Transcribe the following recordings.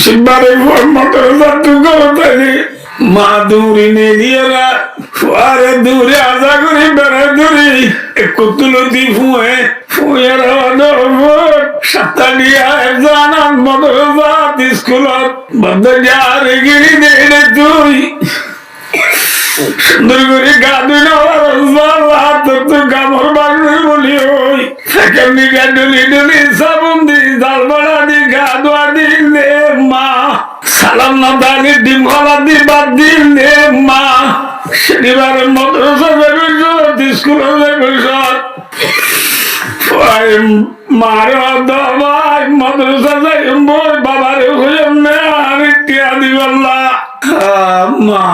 সিবারে মাদ্রাসা তু করতানি মা দূরে নিয়ে দিয়েরা ফুয়ারে দূরে আজা করি বেড়া দূরে কুতুলতি ফুয়ে ফুয়ের সাতটানিয়া জানান মাদ্রাসা স্কুলত বন্ধ যারে গিরি দে তুই সুন্দর করে গা দুই তোর গামর বাড়ি বলি ওই সেকেন্ড ডলি ডলি সাবুন দি জাল বাড়া দি গা দোয়া দিন দে মা সালাম না দানি ডিম গলা দি বাদ দিন দে মা শনিবারে মাদ্রাসা যাবে স্কুলে যাবে মারে ভাই মাদ্রাসা যাই বই বাবারে হইম না আর টিয়া দিবাল্লা মা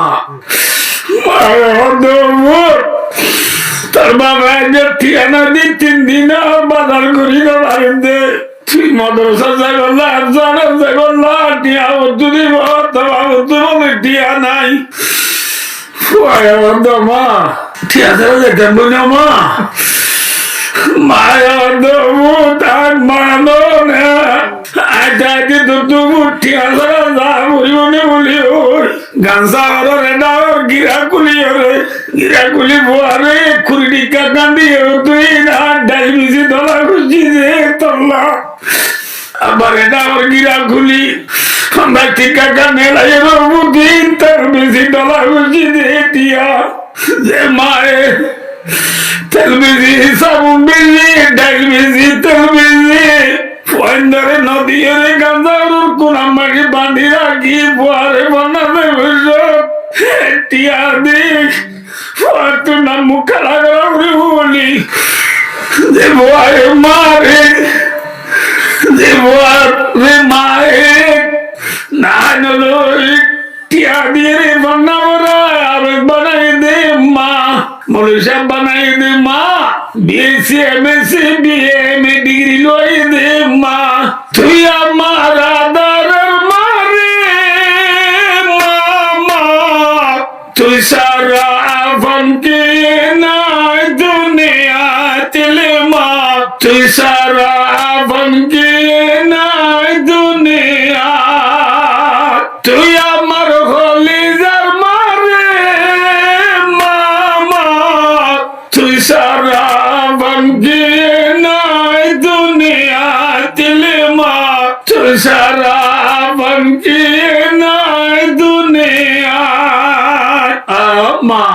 তার বাবা ঠিকানা দিন 3 দিন বাজার করি না বাড়িতে তুই মাদ্রাসা যাই বললা আর জানা যাই বললা টিয়া যদি বলে টিয়া নাই মা টিয়া ছাড়া যেতাম বলি মা মায়া দমু তার মানো না আইতাকে তো তুমি টিয়া ছাড়া যা বলিবনে বলি ওই গানসা হলো রেডা গিরাকুলি বোয়ারে খুরিটিকা কান্দি তুই না ডাইবিসি দলা খুঁজি দে তল্লা আবার এটা আমার গিরাকুলি আমরা টিকা কানে লাগে দিন তার বেশি দলা খুঁজি দে টিয়া যে মায়ে তেল বেশি সাবুন বেশি ডাইল বেশি তেল বেশি ফয়েন্দারে নদীরে গাঁজার কোন আমাকে বাঁধি রাখি বোয়ারে বানাতে বসব টিয়া দিস তোর নাম মুখা লাগা বলি যে বোয়ারে মারে যে বোয়ারে মারে না নলো টিয়া দিয়ে রে বান্না বড়া আবেগ বানাই দে মা মনুষ্য বানাই দে মা বিএসসি এমএসসি বিএমএ ডিগ্রি লই দে মা তুই আমার আদার মারে মা তুই সারা আফনকে নাই দুনিয়া তেলে মা তুই সারা আফনকে নাই দুনিয়া তুই আমার কলিজার মারে মা তুই সারা আফনকে নাই দুনিয়া তেলে মা তুই সারা আফনকে নাই দুনিয়া মা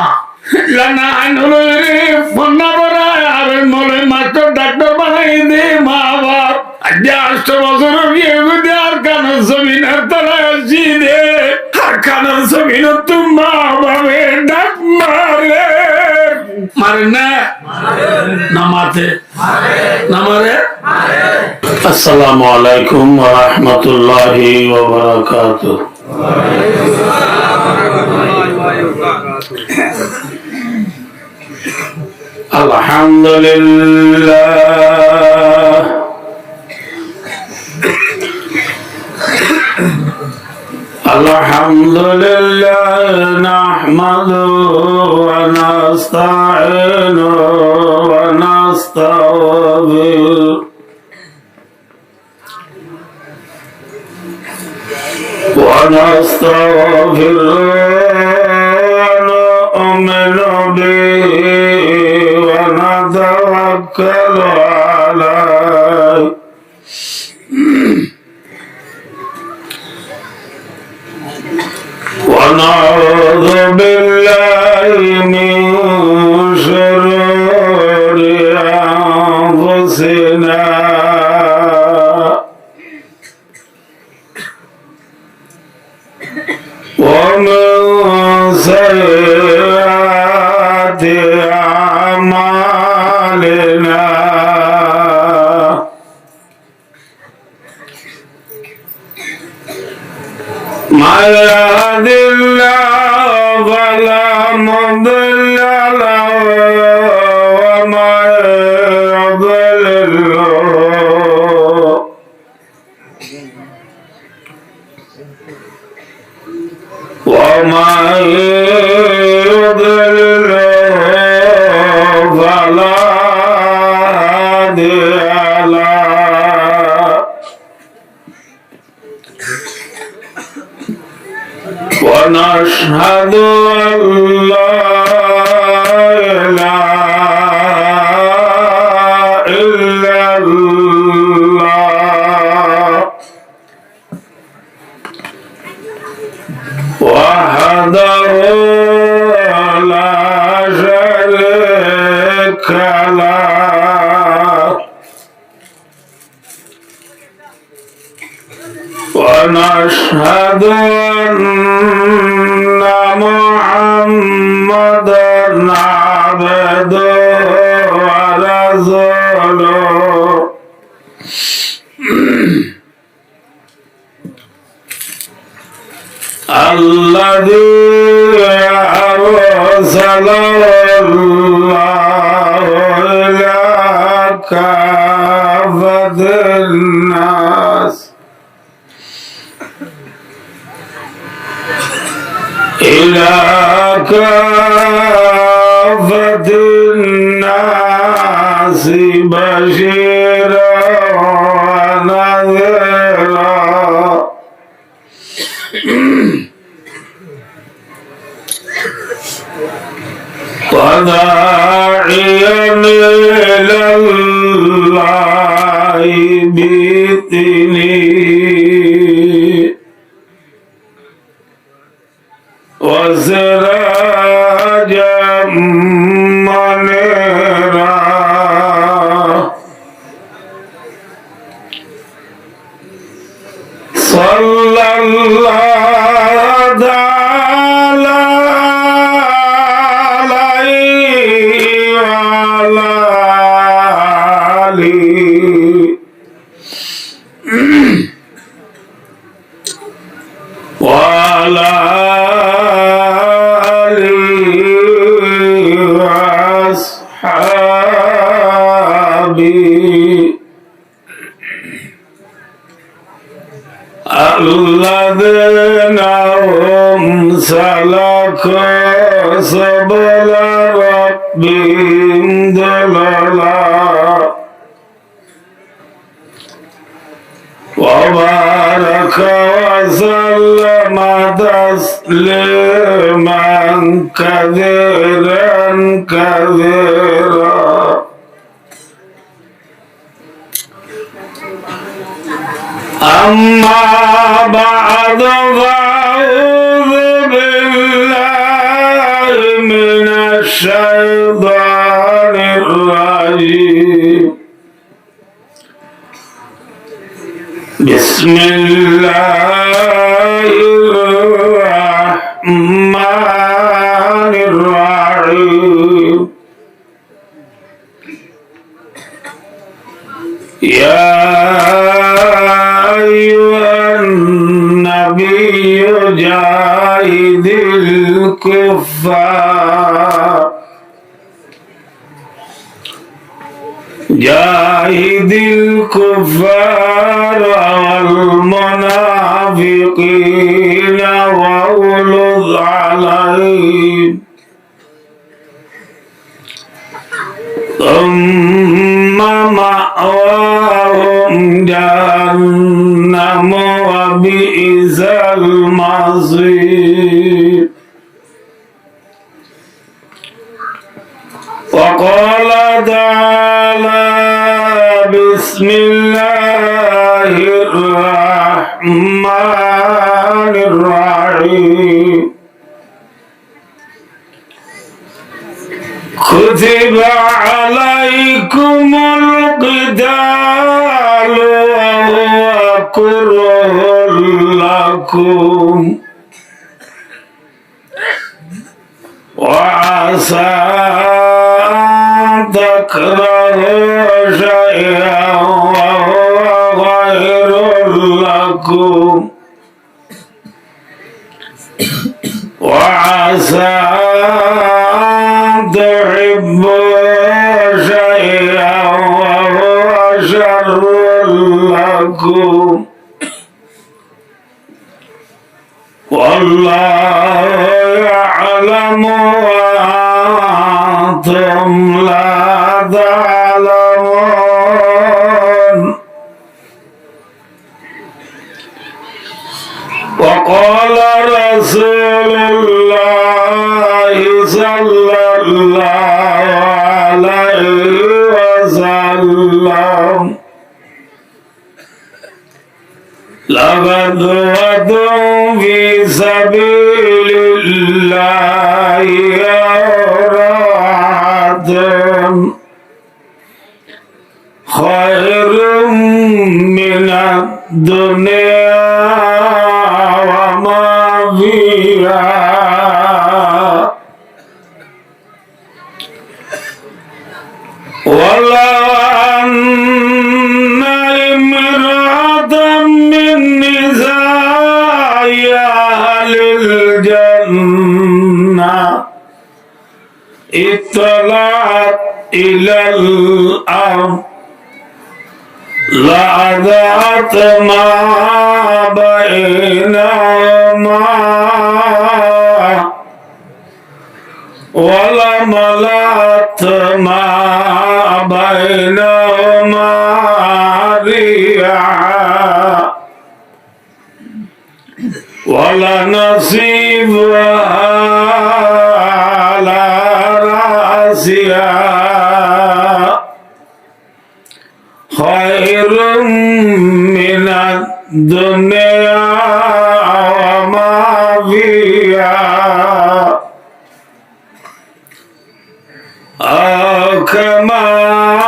লানা আইনলো রে ফন্না বড়া আর মলে মাস্টার ডাক্তার বানাই দে মা বাপ আজ 8 বছর বিয়ে করে আর কানের জমিনের তলায় আসি দে আর কানের জমিন তুম মা বাবে ডাক মারে মারে না মাতে না মারে আসসালামু আলাইকুম ওয়া রাহমাতুল্লাহি ওয়া বারাকাতুহু আলহামদুলিল্লাহ আলহামদুলিল্লাহ নাহমাদুহু ওয়া নাস্তাঈনুহু ওয়া নাস্তাগফিরুহু ونستغفره ونؤمن به ونتوكل عليه ونعوذ بالله من شرور أنفسنا ومن سيئات أعمالنا من يهد الله فلا مضل له ومن يضلل ومن يضلل فلا هادي له ونشهد أن لا إله إلا الله وحده لا شريك له ونشهد أن محمدا عبده ورسوله الذي أرسله الله إلى كافة الناس إلى كافة الناس بشيرا ونذيرا وداعيا إلى الله بإذنه وسراجا منيرا صلى الله تعالى عليه وعلى آله وعلى الذين هم سلكوا سبل ربهم ذللا وبارك وسلم تسليما كثيرا كثيرا أما بعد فأعوذ بالله من الشيطان الرجيم بسم الله الرحمن الرحيم يا أيها النبي جاهد الكفار والمنافقين واغلظ عليهم ثم مأواهم جهنم وبئس المصير وقال تعالى بسم الله الرحمن الرحيم كتب عليكم القتال وهو كره لكم وعسى أن تكرهوا شيئا وهو خير لكم وعسى أن تحبوا شيئا وهو شر لكم والله يعلم وأنتم لا تعلمون قال رسول الله صلى الله عليه وسلم لغدوة في سبيل الله راحة خير من الدنيا وما فيها ولو أن امرأة من نساء أهل الجنة اطلعت إلى الأرض لأضاءت ما بينهما ولملأت ما بينهما ريحا ولنصيبها على رأسها خير من الدنيا وما فيها أو كما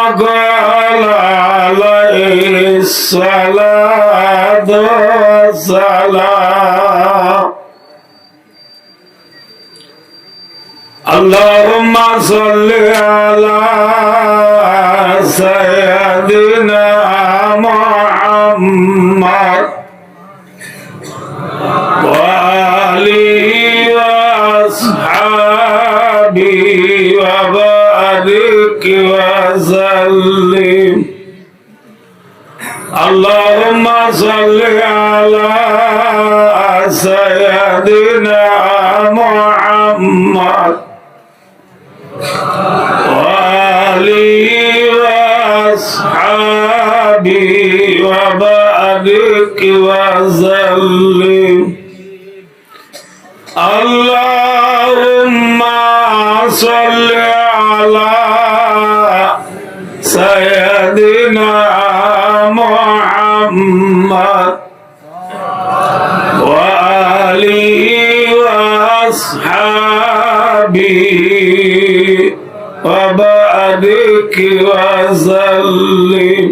قال عليه الصلاة والسلام اللهم صل على سيدنا محمد وآله وأصحابه وبارك وسلم اللهم صل على سيدنا محمد وآله وأصحابه وبارك وسلم اللهم صل على سيدنا محمد وآله وأصحابه وبارك وسلم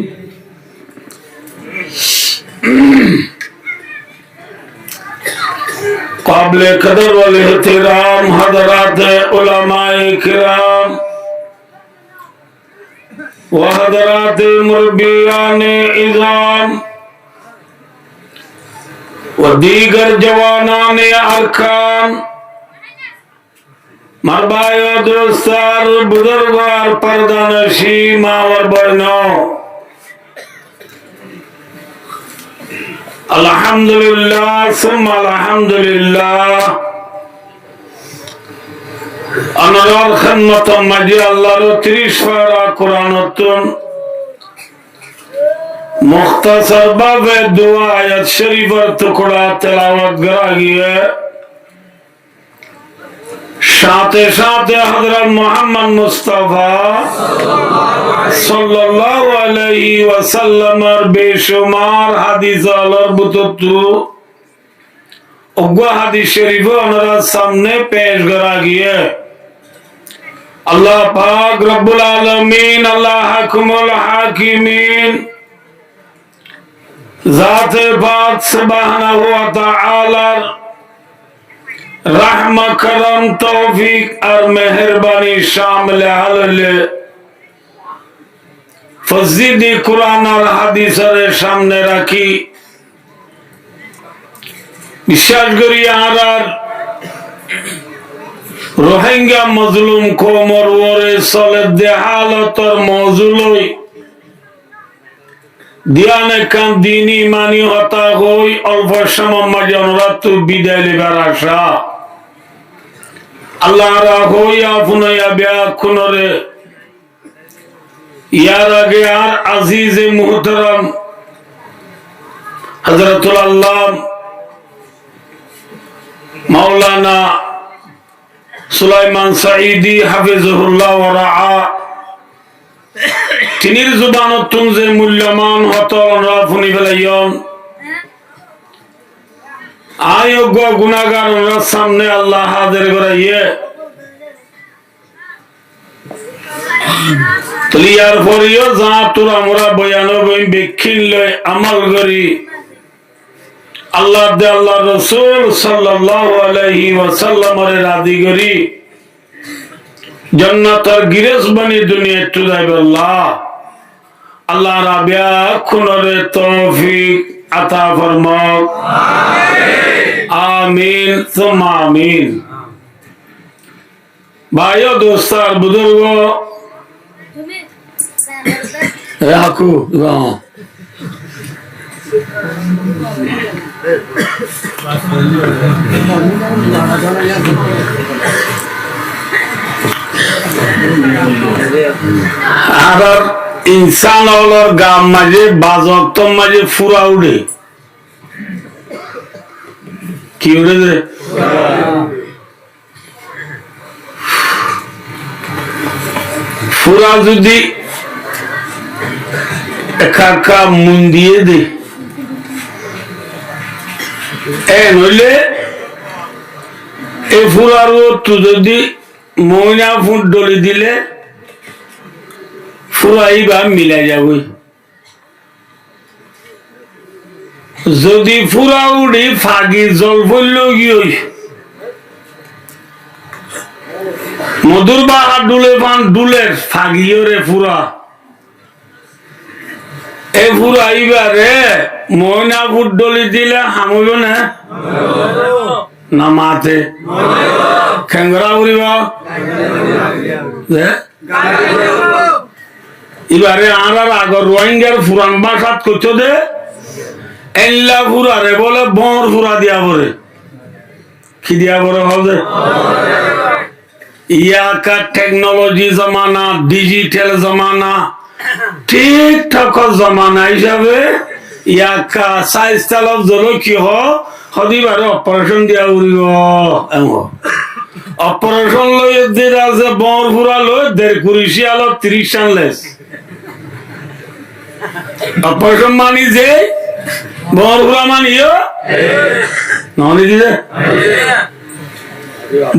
قابل قدر والاحترام حضرات علماء کرام وحضرات مربیان عظام ودیگر جوانان ارکان مربای دوستار بزرگوار پردانشی ماور بینو الحمدللہ ثم الحمدللہ انور خدمت مجی اللہ رو 30 پارہ قرآنتون مختصر باب دعا آیت شریف اور ٹکڑا تلاوت گراگی ہے شاتے حضرت محمد مصطفیٰ صلی اللہ علیہ وسلم بے شمار حدیث الاربطتو اگوا حدیث شریف انرا سامنے پیش گراگی ہے اللہ پاک رب العالمین اللہ حکم الحاکمین ذات پاک سبحانہ وتعالی رحم کرم توفیق اور مہربانی شامل حلل فضید قرآن اور حدیث سامنے رکھی বিশ্বাস করি আর রোহিঙ্গা মজলুম কোমর ওরে চলে দেহালতর মজুলই দিয়ানে কান দিনী মানি হতা হই অল্প সময় মাঝে অনুরাত বিদায় লিবার আশা আল্লাহ রা হই আপুনয়া ব্যাকুনরে ইয়ার আগে আর আজিজে মুহতারাম হযরতুল আল্লাহ মাওলানা সুলাইমান সাঈদী হাফিজাহুল্লাহ ওয়া রাআ তিনির জুবানতুন যে মূল্যমান হতন রাফুনি ফেলাইয়ন আয়োগ্য গুনাহগাররা সামনে আল্লাহ হাজির করাইয়ে ক্লিয়ার করিও যা তোরা মোরা বয়ান বই বেখিন লয় আমল করি আল্লাহ দে আল্লাহ রাসূল সাল্লাল্লাহু আলাইহি ওয়াসাল্লামের রাজি করি জান্নাতের গিরেস বনি দুনিয়া টু যাইব আল্লাহ আল্লাহ রাবিয়া খুনরে তৌফিক আতা ফরমাও আমিন সুম্মা আমিন ভাইও দোস্তার বুজুর্গ হাকু আর ইনসান হলোর গাম মাঝে বাজক মাঝে ফুরা উড়ে কি উড়ে যে ফুরা যদি একা মন দিয়ে দে নইলে এই ফুরার তু যদি ময়না ফুট ডলি দিলে ফুরাইবা মিলাই যাবে যদি ফুরা উড়ি ফাগি জল পড়ল গিয়ে মধুর বাহার ডুলে পান ডুলের ফাগিওরে ফুরা এ ফুরাইবারে ময়না ফুট ডলি দিলে হামইব না না মাতে খেঙ্গরা উড়িব এবারে আর আগর রোহিঙ্গার ফুরান বাসাত করছো দে এল্লা ফুরারে বলে বর ফুরা দিয়া পরে কি দিয়া পরে হবে ইয়াকা টেকনোলজি জমানা ডিজিটাল জমানা ঠিক-ঠাক জমানা হিসাবে ইয়াকা সাইস্টাইল অফ জলকি হদিবারে অপারেশন দিয়া উড়িব অপারেশন লই দের আছে বর ফুরা লই দের কুরিশি আলো 30 আনলেস অপারেশন মানি যে বর ফুরা মানিও ননি দিলে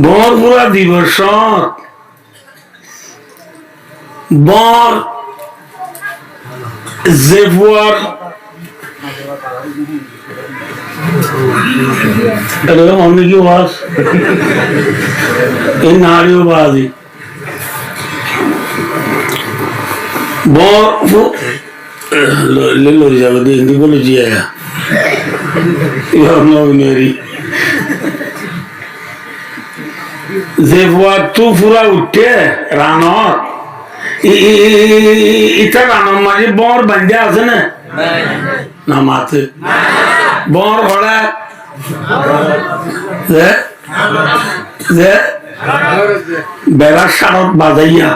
বর ফুরা দিবস বর যে ফুয়ার हमने की आवाज इन नारियों बाजी ले लो जाओ हिंदी बोलो जी आया मेरी जेबुआ तू पूरा उठे रानो इतना रानो मारी बोर बंदे आसे ना ना माते बोर होड़ा বেড়া সারত বাজাইয়া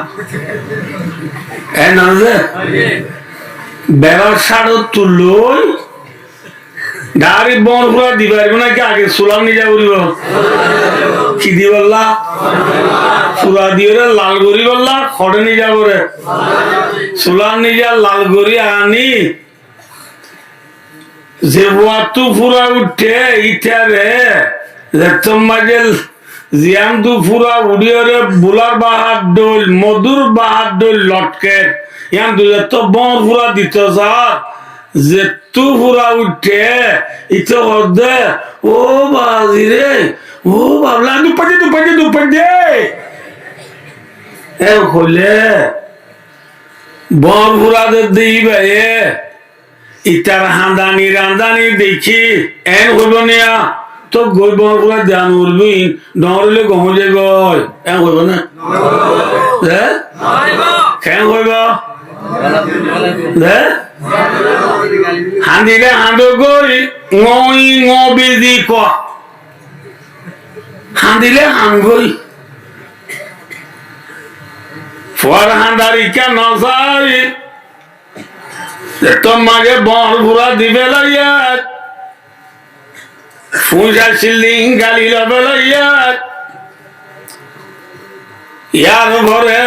বেড়ার সারত তুলই গাড়ি বন ফুরা দিবার নাকি আগে সোলাম নিজা করিব কি দি বললা ফুরা দিয়ে লাল গড়ি বললা খড়ে নিজা করে সোলাম নিজা লাল গড়ি আনি যে তু ফুরা উঠে ইটারে মাঝে জিয়ান তু ফুরা উড়িয়ে বুলার বাহার ডোল মধুর বাহার ডোল লটকে ইয়ান দু তো বর ফুরা দিত স্যার যে তু ফুরা উঠে ইতো হদে ও বাজি রে ও বাবলা দুপাটে এ হলে বর ফুরা দেই ভাই ইটার হাঁদানি রাঁধানি দেখি এন হইব নিয়া তো গই বর ফুরা ধ্যান উঠবি নহলে গম যে গয় এন হইব না কেন হইব হাঁদিলে হাঁদো গই বেজি ক হাঁদিলে হান গই ফর হাঁদারি কেন নসাই তোমাকে বর ফুরা দিবে লাগিয়া ফুঁসা সিল্লিং গালি লইয়া ইয়ার ঘরে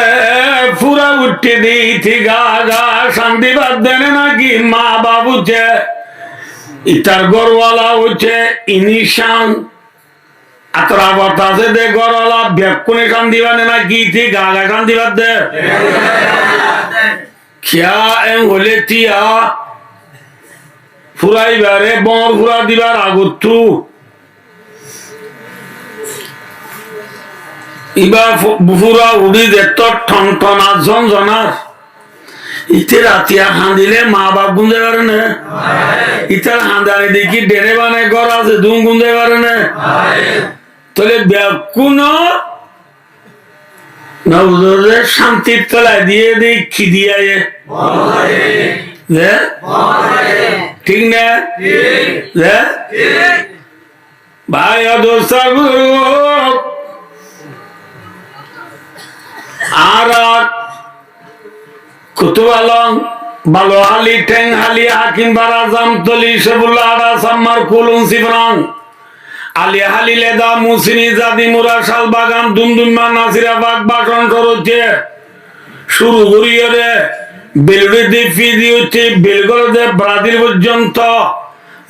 পুরা উঠে দিই গা গা শান্তি বাদ দেন নাকি মা বাবুছে ইতার গরওয়ালা হচ্ছে ইনিশান আতরা বাতাসে দে গরওয়ালা ব্যাকুনে শান্তি বাদে নাকি ঠিক গা গা শান্তি বাদ দে খিয়া এম হলে তিয়া ফুরাইবারে বর ফুরা দিবার আগতু ইবা ফুরা উড়ি দে তোর ঠন ঠনা ঝনঝনার ইতে রাতিয়া হাঁদিলে মা বাপ গুনতে পারে না ইতার হাঁদানি দেখি ডেরে বানে ঘর আছে দুম গুনতে পারে না তাহলে ব্যাকুন না শান্তির তলায় দিয়ে দেখি দিয়ে ঠিক না ভাই অদোস্তার আর কুতুব আলম বালো আলী ঠেং আলী হাকিম বারা জামতলি সবুল্লাহ আরা সাম্মার কুলুন সিফরাং আলী হালি লেদা মুসিনি জাদি মুরা শাল বাগান দুমদুমা নাসিরা বাগ বাসন সরছে শুরু করিয়ে রে বেলুড়ি দ্বীপি দিয়েছে বেলগড়ে ব্রাজিল পর্যন্ত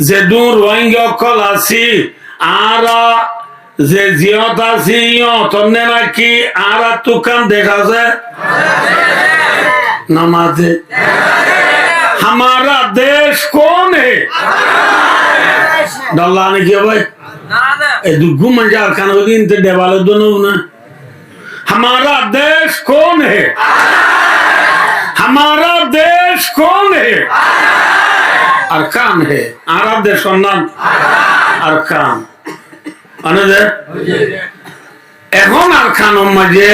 যে দূর রোহিঙ্গা অকল আছি আর যে জিয়ত আছি তন্নে নাকি আর তুকান দেখা যায় नमाज़े हमारा देश कौन है डल्ला ने किया भाई दुगु मंजार खान होगी इन ते देवाले दोनों ना हमारा देश कौन है हमारा देश कौन है अरकान है आरब देश का नाम अरकान अनदे এখন আরকানের মাঝে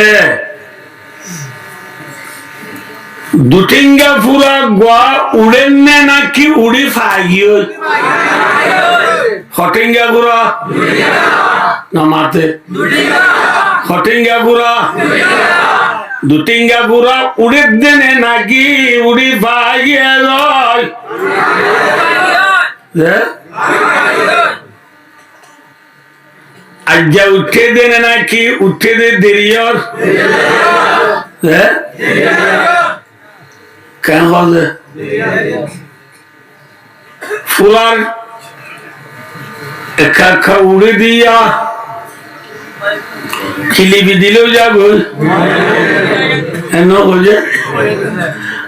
দুটিঙ্গা পুরা গোয়া উড়েন নাকি উড়ি ফাগিও হটিঙ্গা গুড়া নামাতে হটিঙ্গা গুড়া দুটিঙ্গা গুড়া উড়ে দেনে নাকি উড়ি ফাগিয়ে লয় আজ্ঞা উঠে দেনে নাকি উঠে দে দেরিয়র কেন বলে ফুলার একা উড়ে দিয়া খিলিপি দিলেও যাবো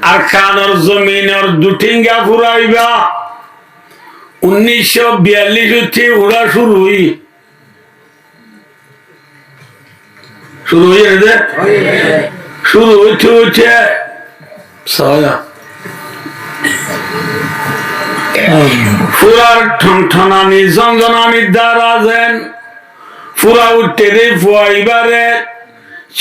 আর খানোর জমিনের দুটিঙ্গা ফুরাইবা 1942 হচ্ছে উড়া শুরু হচ্ছে ফুরার ঠনঠনানি ঝনঝনানি দ্বারা যেন ফুরা উঠতে রে ফুয়াইবারে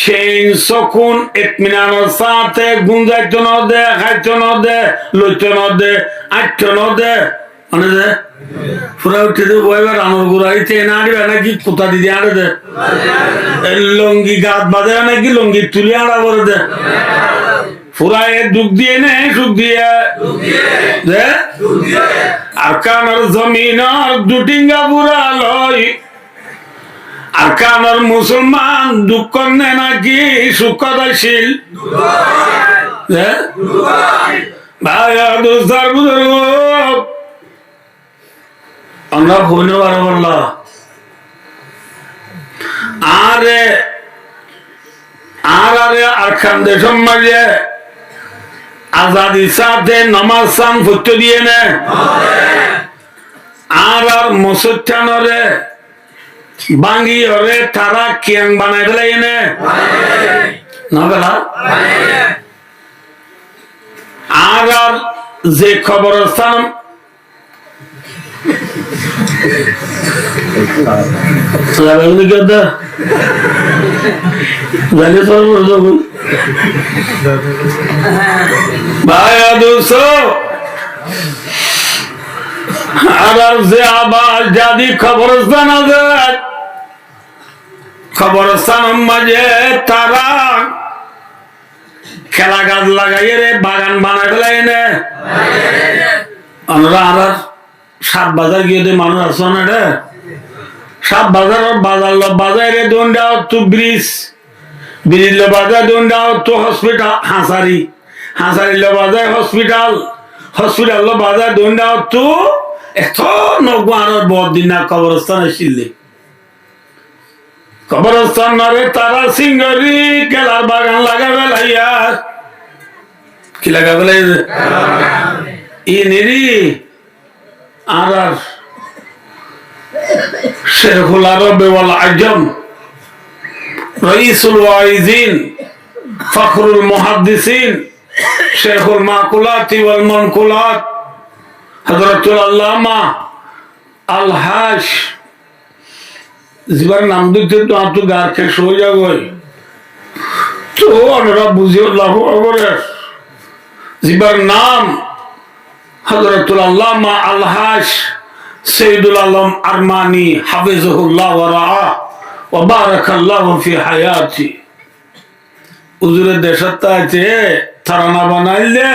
চেইন সকুন ইতমিনানোর সাথে গুঞ্জাইতো ন দে খাইতো ন দে লইতো ন দে আইতো ন দে মানে দে ফুরা উঠতে দে ফুয়াইবার আনোর গুড়াইতে না দিবে নাকি কোথা দিদি আড়ে দে লঙ্গি গাত বাঁধে নাকি লঙ্গি তুলি আড়া করে দে ফুরায় দুঃখ দিয়ে নে সুখ দিয়ে আর কানার জমিনার দুটিঙ্গা বুড়া লয় আর কানার মুসলমান দুঃখ নে নাকি সুখদাশীল ভাইয়া দোস্তার বুঝল আমরা হইনে পারো বললা আরে আর খান দেশের মাঝে আজাদির সাথে নমাজ সান ফুটতে দিয়ে নে আর মুসলমানরে বাঙ্গি ওরে তারা কিয়াং বানাই ফেলাই নে না বেলা আর যে খবরস্থান ভাইয়া দুশো আর যে আবার যদি খবরস্থান আছে খবরস্থান মাঝে তারা খেলা গাছ লাগাইয়ে রে বাগান বানাই ফেলাই নে আমরা আর 7 বাজার গিয়ে মানুষ আসো না রে সব বাজারে দোনটা তো ব্রিজ বাজার দোনটা তো হসপিটাল হাসারি বাজার হসপিটাল বাজার দোনটা তো এত নগার বদিন না কবরস্থান আসলে কবরস্থান নারে তারা সিংহরি কেলার বাগান লাগাবে লাইয়া কি লাগাবে ইনেরি আর শেখুল আরব ওয়াল আজম রইসুল ওয়াইজিন ফখরুল মুহাদ্দিসিন শেখুল মাকুলাতি ওয়াল মানকুলাত হযরতুল আল্লামা আল হাশ জিবার নাম দিতে তো আপনি গার কে সো যাগই তো আমরা বুঝি আল্লাহু আকবার জিবার নাম হযরতুল আল্লামা আল হাশ সৈয়দুল আলম আরমানি হাফিজহুল্লাহ ওয়া রাআ ওয়া বারাকাল্লাহু ফি হায়াতি হুজুরের দেশত আছে তারানা বানাইলে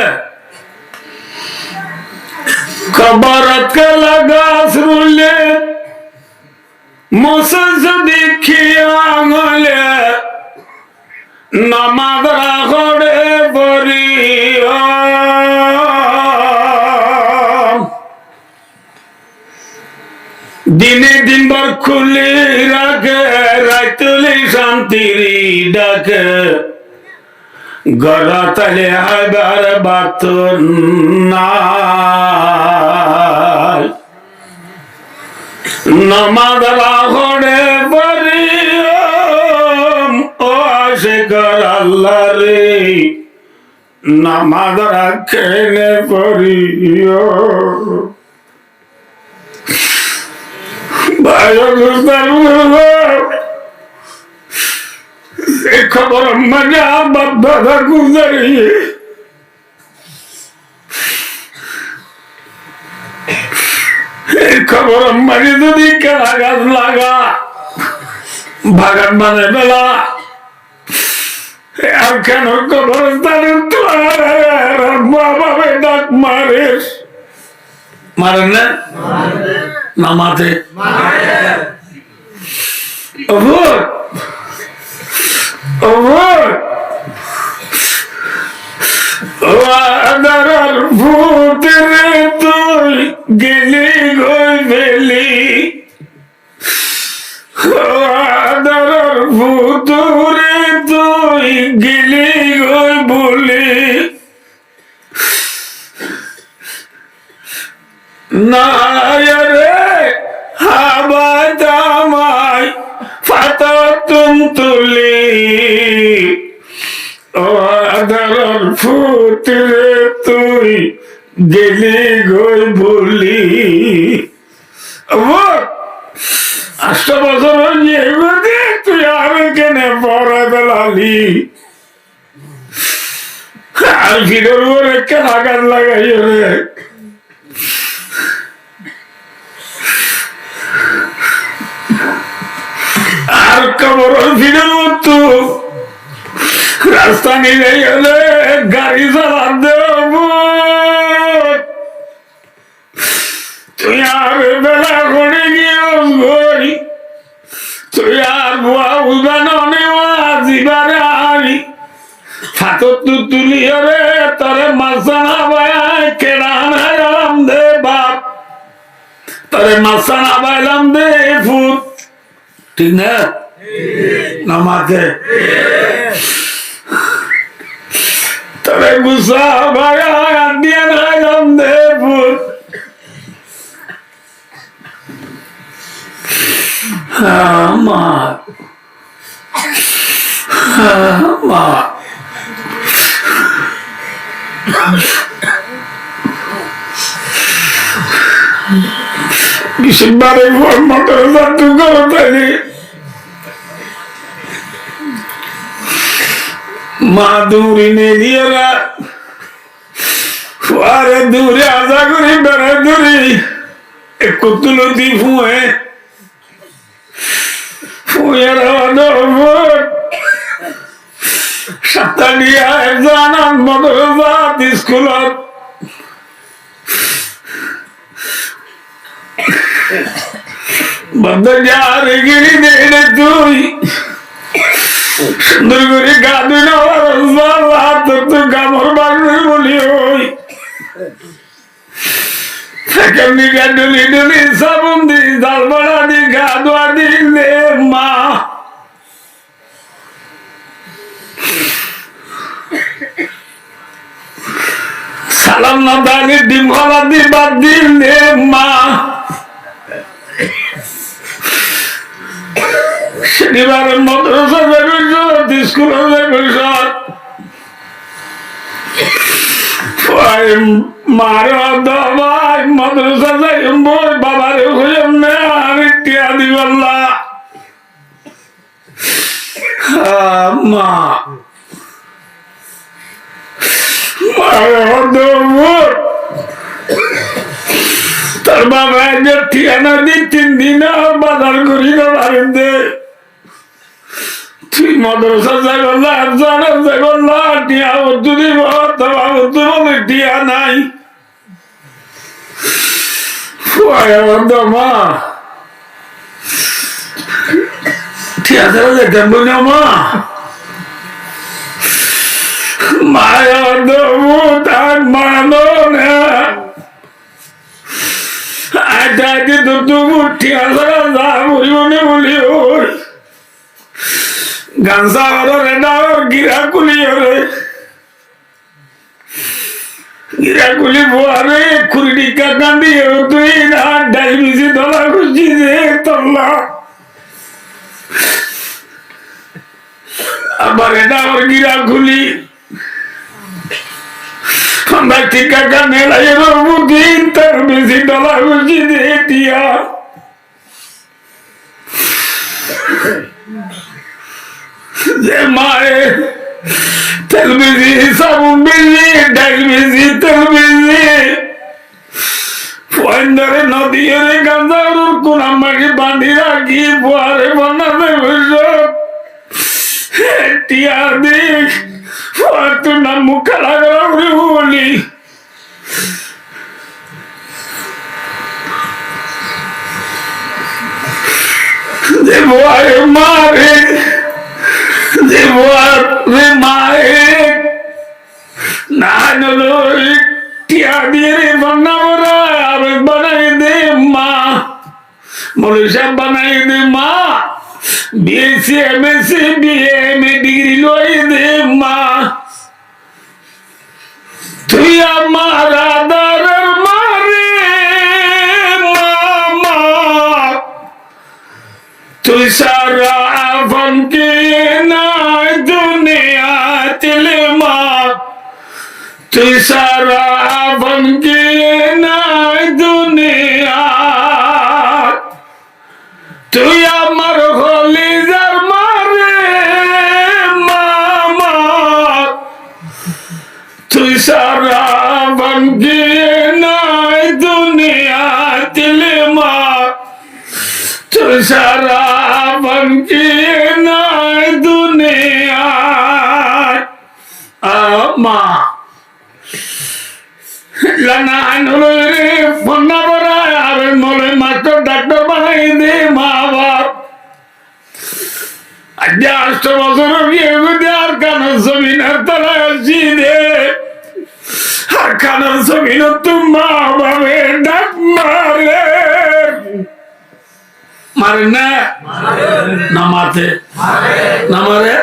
কবরত কে লাগা আসরুলে মুসজ দেখিয়া গলে নামাজ রাখড়ে পড়িয়া দিনে দিনভর খুলে রাখে রাইতলে শান্তির ডাকে গড়াতলে হায়বার বাত নাই নামাজ রাখড়ে পড়িয়ম ও আশিকর আল্লাহ রে নামাজ রাখেনে পড়িও खबर मजा बाबा गुजरी खबर मजे तो गाছ লাগা বাগান মানে বেলা আর কেন কবরস্থানে তো বাবা ডাক মারিস মারেন না নামাতে আদার ভূতের তুই গেলি গই বেলি আদার ভূতরে তুই গেলি গই বলি না রে হাবা জামাই ফাতা তুম তুলি ও আদার ফুটরে তুই গেলি গই বলি 8 বছর হয়ে তুই আর কেনে পরে বেলালি আর ভিড়ের উপরে কেন আঘাত লাগাই রে আর কবর ভিড়ের মতো রাস্তা নিয়ে গেলে গাড়ি চালান দেব তুই আর বেলা করে গিয়ে তুই আর বুয়া উদানো নেওয়া জীবারে আরি হাতত তুলি রে তোরে মাসানা বায় কেরান হারাম দে বাপ তোরে মাসানা বাইলাম দে ফুট ঠিক না নামাতে তোরে গুসা বায় দিয়ে হারাম দে ফুট আমার আমার Bisibare for motor to go tadi. Maduri ne diara. Fuare duri aza guri bere duri. Ekutulu di fue. Fuera no vote. Satania ezana motor di sekolah. বন্ধ যার গিরি দে তুই সুন্দর করে গা দুই না তো গামর বাড়ির বলি ওই সেকেন্ড ডলি ডলি সাবুন দি জাল বাড়া দি গা দোয়া দিলে মা সালাম না দানি ডিম খালা দি বাদ দিলে মা শনিবারে মাদ্রাসা যাবে স্কুলে যাবে মারে ভাই মাদ্রাসা যাই বই বাবারে হইম না আমি টিয়া দিবাল্লা মা তার বাবা ঠিকানা দিন 3 দিন বাজার করি না বাড়িতে তুই মাদ্রাসা যাই বললা জানা যাই বললা টিয়া যদি বলে টিয়া নাই মা টিয়া ছাড়া যেতাম বলি মা মায়া তার মানো না আজ দুপুর টিয়া ছাড়া যা বলি মনে বলি ওর গানসা রেডা গিরা কুলি গিরাগুলি বোয়ারে খুরিডিকা কান্দি তুই না ডাইবিসি ধরা খুঁজি দে তল্লা আবার এটা আমার গিরাগুলি আমরা টিকা কানে লাগে বুদিন তার বেশি ডলা খুঁজি দে টিয়া যে মায়ে তেল বেশি সাবুন বেশি ডাল বেশি তেল বেশি ফয়েন্দারে নদীরে গাঁজার কোন আমাকে বাঁধি রাখি বুয়ারে বানাতে টিয়া দেখ তুই না মুখ খেলা করা বলি যে বুয়ারে মারে যে বুয়ারে মারে না নলো টিয়া দিয়ে রে বান্না বরা আবে বানাই দে মা মৌলভী সাহেব বানাই দে মা বিএসসি এমএসসি বিএমএ ডিগ্রি লই দে মা তুই আমার আদার মারে মামা তুই সারা আফন কে নাই দুনিয়া চলে মা তুই সারা আফন কে নাই দুনিয়া তুই আমার কলিজার মারে মামা তুই সারা আফন কে নাই দুনিয়া চলে মা তুই সারা আফন কে নাই দুনিয়া মা লানা আনলো রে ফন্না বরা আর মলে মাস্টার ডাক্তার বানাই দে মা বাপ আজ 8 বছর বিয়ে করে আর কানের জমিনের তলা আসি দে আর কানের জমিন মা বাবে ডাক মারে মারে না না মারতে না মারে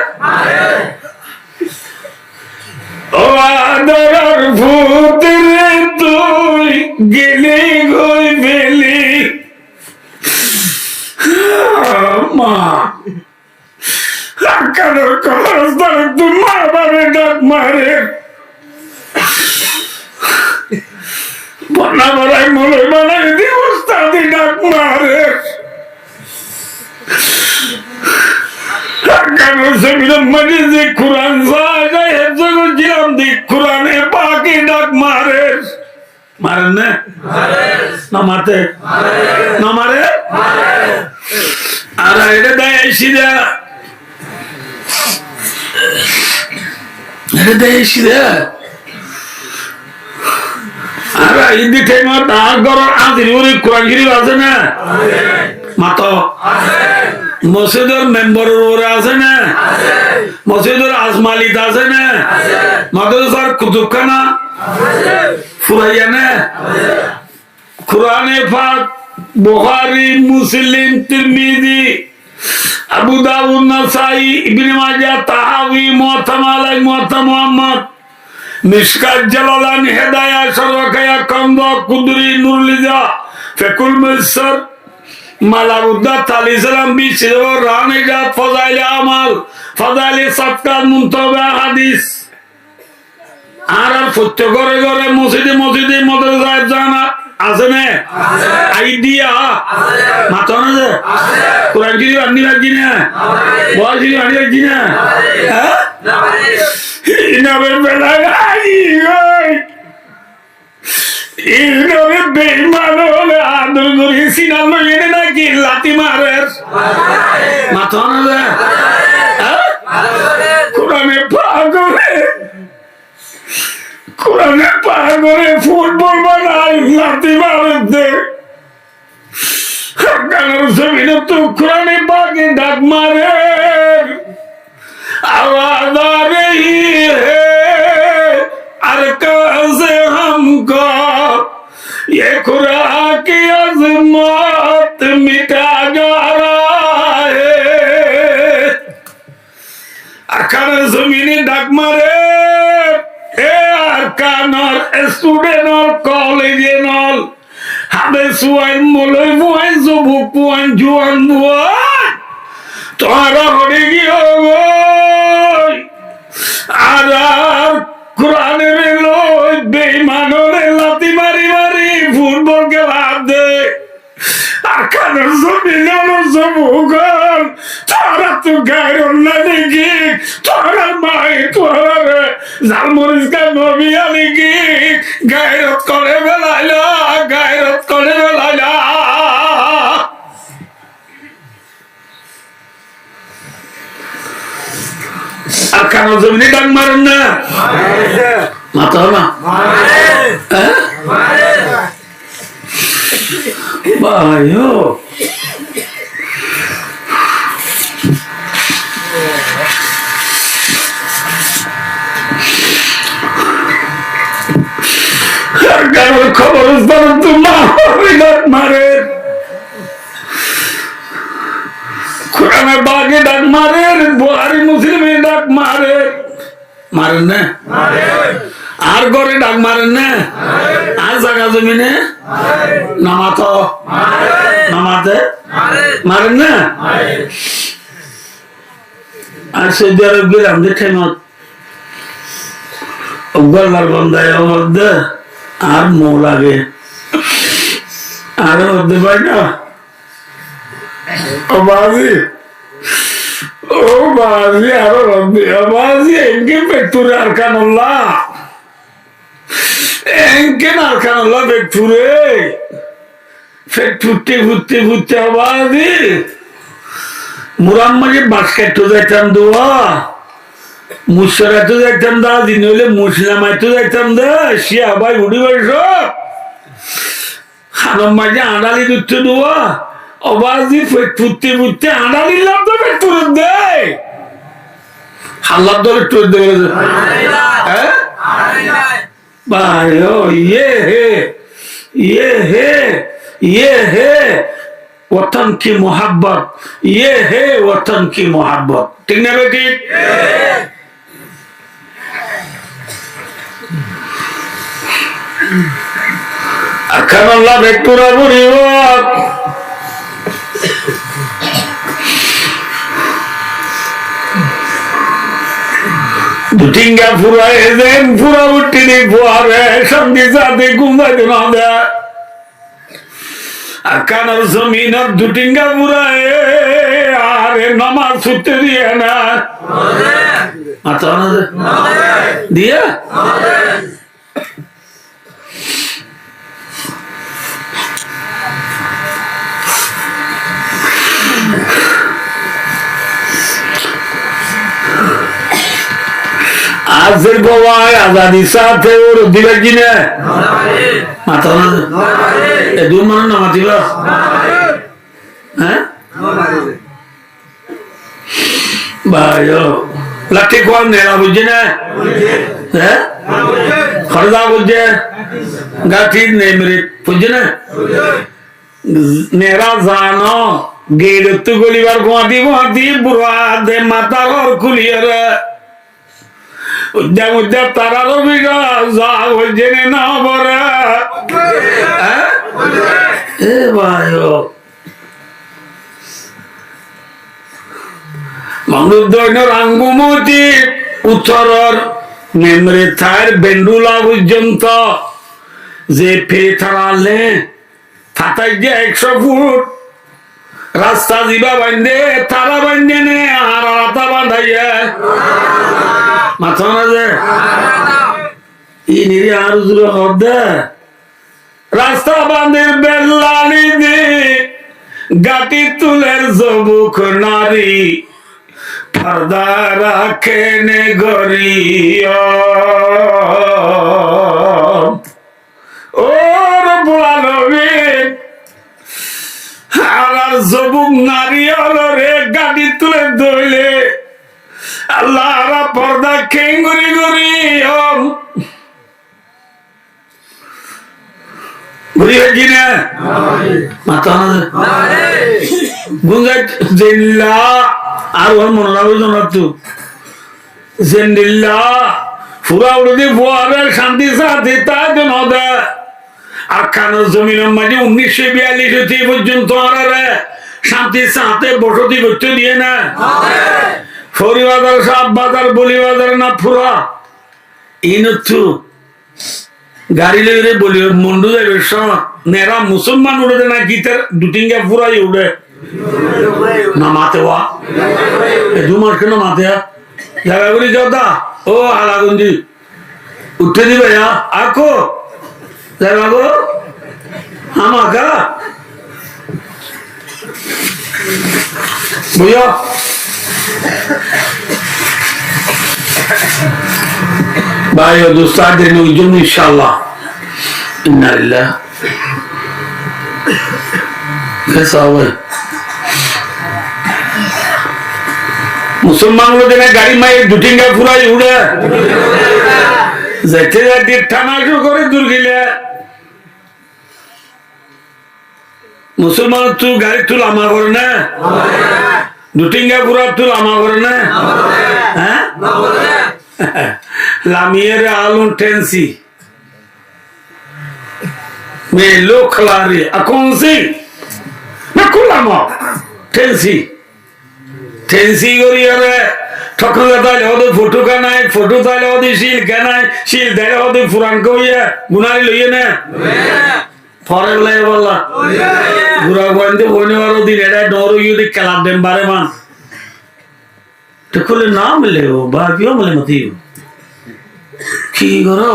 ও আদর ভূত রে তুই গেলি গই বেলি মা কারো কবরস্থানে তুই মা বাবা ডাক মারে বন্যা বাড়াই মনে বানাই দি উস্তাদি ডাক মারে কারো সেগুলো মানে যে কোরআন যায় জিলাম দি কোরআনে পাকে ডাক মারে মারেন না না মারতে না মারে আর এটা দেয় সিধা এটা দেয় সিধা আর ইদি টাইম তার ঘর আদির কোরআন গিরি আছে না মাতো মসজিদের মেম্বারের উপরে আছে না, মসজিদের আজমালিত আছে না, মাদ্রাসার কুতুবখানা ফুরাইয়া না, কুরআনে পাক বুখারী মুসলিম তিরমিজি আবু দাউদ নাসাই ইবনে মাজাহ তাহাবি মুআতাম আলাই মুআতাম মুহাম্মদ মিশকাত জালালান হেদায়া সরওয়াকায়া কন্দ কুদরি নুরলিজা ফিকুল মুসর মালাউদ্দা তালিসালাম বিশির রানেগা ফজাইলে আমাল ফজাইলে সাতকার মুনতাবা হাদিস আর প্রত্যেক ঘরে ঘরে মসজিদে মসজিদে মাদ্রাসায় জানা আছে না আইডিয়া মাথা না যে কোরআন কি আনি রাখি না বল কি আনি রাখি না হ্যাঁ ইনাবে বেলা ইনাবে বেঈমান হলে আদর করে সিনা লইনে নাকি লাতি মারে মাথা না যে হ্যাঁ কোরআনে পাগলে কোরআনে পাগলে ফুটবল বানায় লাতি মারতে কারণ জমিনে তো কোরআনে পাকে ডাক মারে आवाज आ रही है अरकान से हमको ये खुदा की अज़मत मिटा जा रहा है अरकान ज़मीनी डाक मारे ए अरकान और स्टूडेंट और कॉलेज और हमें सुआन मुलई बुआन ज़ुबुक बुआन जुआन बुआन तुम्हारा होने की होगा আর কোরআনের লোক বেঈমানরে লাতি মারি মারি ফুটবল খেলার দে আকানের জমিনের জমুগল তোরা তো গায়ের না দেখি তোরা মাই তোরা জালমরিচ কা নবী আলি কি গায়রত করে বেলাইলা গায়রত করে বেলাইলা আকানো জমিনে ডাক মারেন না মাথা না ভাইও খবর ডাক মারে কোরআনের বাগে ডাক মারে বুখারী মুসলিমে ডাক মারে মারেন না আর ঘরে ডাক মারেন না আর জায়গা জমিনে নামাতো নামাতে মারেন না আর সৌদি আরব গেলাম দেখে মত গলার বন্ধায় মধ্যে আর মৌ লাগে আর মধ্যে পাই না ও বাজি আরো রব্বি ও বাজি এনকে পেটুরে আরকানুল্লাহ এনকে আরকানুল্লাহ পেটুরে ফেট ফুটতে ফুটতে ফুটতে ও বাজি মুরাম্মাকে বাস্কেট যাইতাম দোয়া মুসরাতো যাইতাম দা দিন হইলে মুসলামাইতো যাইতাম দা শিয়া ভাই উড়ি বয়স খানম মাঝে আড়ালি দুধ দোয়া অবাজি ফুটতে ফুটতে আড়ালি লাভ তো পেটুরে দেয় হাল্লার দলে তোর দেবে হ্যাঁ ভাই ও ये है वतन की मोहब्बत ये है वतन की मोहब्बत ठीक ना बेटी अखन अल्लाह बेटूरा बुरी बात दुटिंगा पूरा एजेन पूरा उठी नहीं फुआरे शब्दी साथे गुंगा दिना दे अकानर जमीनर दुटिंगा पूरा आरे नमाज सुते दिए ना आता ना दिया आज गोवाय आजादी साथे और दिलर जी ने माता ना ए दूर मानो ना मातीबा হ্যাঁ ভাই লাঠি কোয়াল নেড়া বুঝছে না হ্যাঁ খরদা বুঝছে গাঠি নেমরে বুঝছে না নেড়া জানো গেড় তো গলিবার গুয়াতি গুয়াতি বুড়া দে মাথা ঘর খুলিয়ে উদ্যাম উদ্যাম তারার বিঘা যা বুঝছে না বরে এ ভাই মনুদৈন্যর আঙ্গুমতি উত্তরর মেমরে থার বেন্ডুলা পর্যন্ত যে ফেরে থারালে থাতাই যে 100 ফুট রাস্তা দিবা বান্ধে তারা বান্ধে নে আর রাতা বাঁধাইয়া মাথা না যে ই নিরি আর জুড়ে হদে রাস্তা বাঁধের বেল্লানি দে গাটি তুলের জবুক নারী পর্দা রাখে নে গরিয়া ওর বুড়ালবে আর জবুক নারী হলো রে গাড়ি তুলে দইলে আল্লাহ পর্দা খেঙ্গুরি গরি ঘুরি হয়েছি না মাথা গুঞ্জা জেল্লা আর ওর মনে রাখবে জানাতো জেন্দিল্লা ফুরা উড়ে ফুয়ারে শান্তি সাথে তার জন্য আর খানের জমিনের মাঝে 1942 হতে পর্যন্ত আর শান্তি সাথে বসতি করতে দিয়ে না ফরিবাজার সাপ বাজার বলি বাজার না ফুরা এই নথু গাড়ি লেগে বলি মন্ডু যাবে নেরা মুসলমান উড়ে না গীতের দুটিঙ্গা ফুরাই উড়ে না মাতে ওয়া 2 মাস কেন মাতে জায়গাগুলি যা ও আলাগঞ্জি উঠে দিবে আকো জায়গা গো আমাকা বুঝো ভাই ও দোস্তাদের জন্য ইনশাআল্লাহ ইন্না লিল্লাহ कैसा हुआ मुसलमान लोग गाड़ी में दुटिंगा पूरा उड़े जाते जाते ठाना करे दूर गिले मुसलमान तू गाड़ी तू लामा करने दुटिंगा पूरा तू लामा करने हैं लामियर आलून टेंसी मैं लोग खिला रही अकौन से Nakulamo, tensi gori are ঠকুর তাহলে ওদের ফটো কানাই ফটো তাহলে ওদের শিল কানাই শিল তাহলে ওদের পুরান কইয়া গুনারি লইয়ে না পরে বলে বললা গুড়া গোয়েন্দে বইনে বারো দিন এটা ডর ইউদি খেলার দেন বারে মান ঠকুলে না মিলে ও বা কিও মিলে মতি কি করো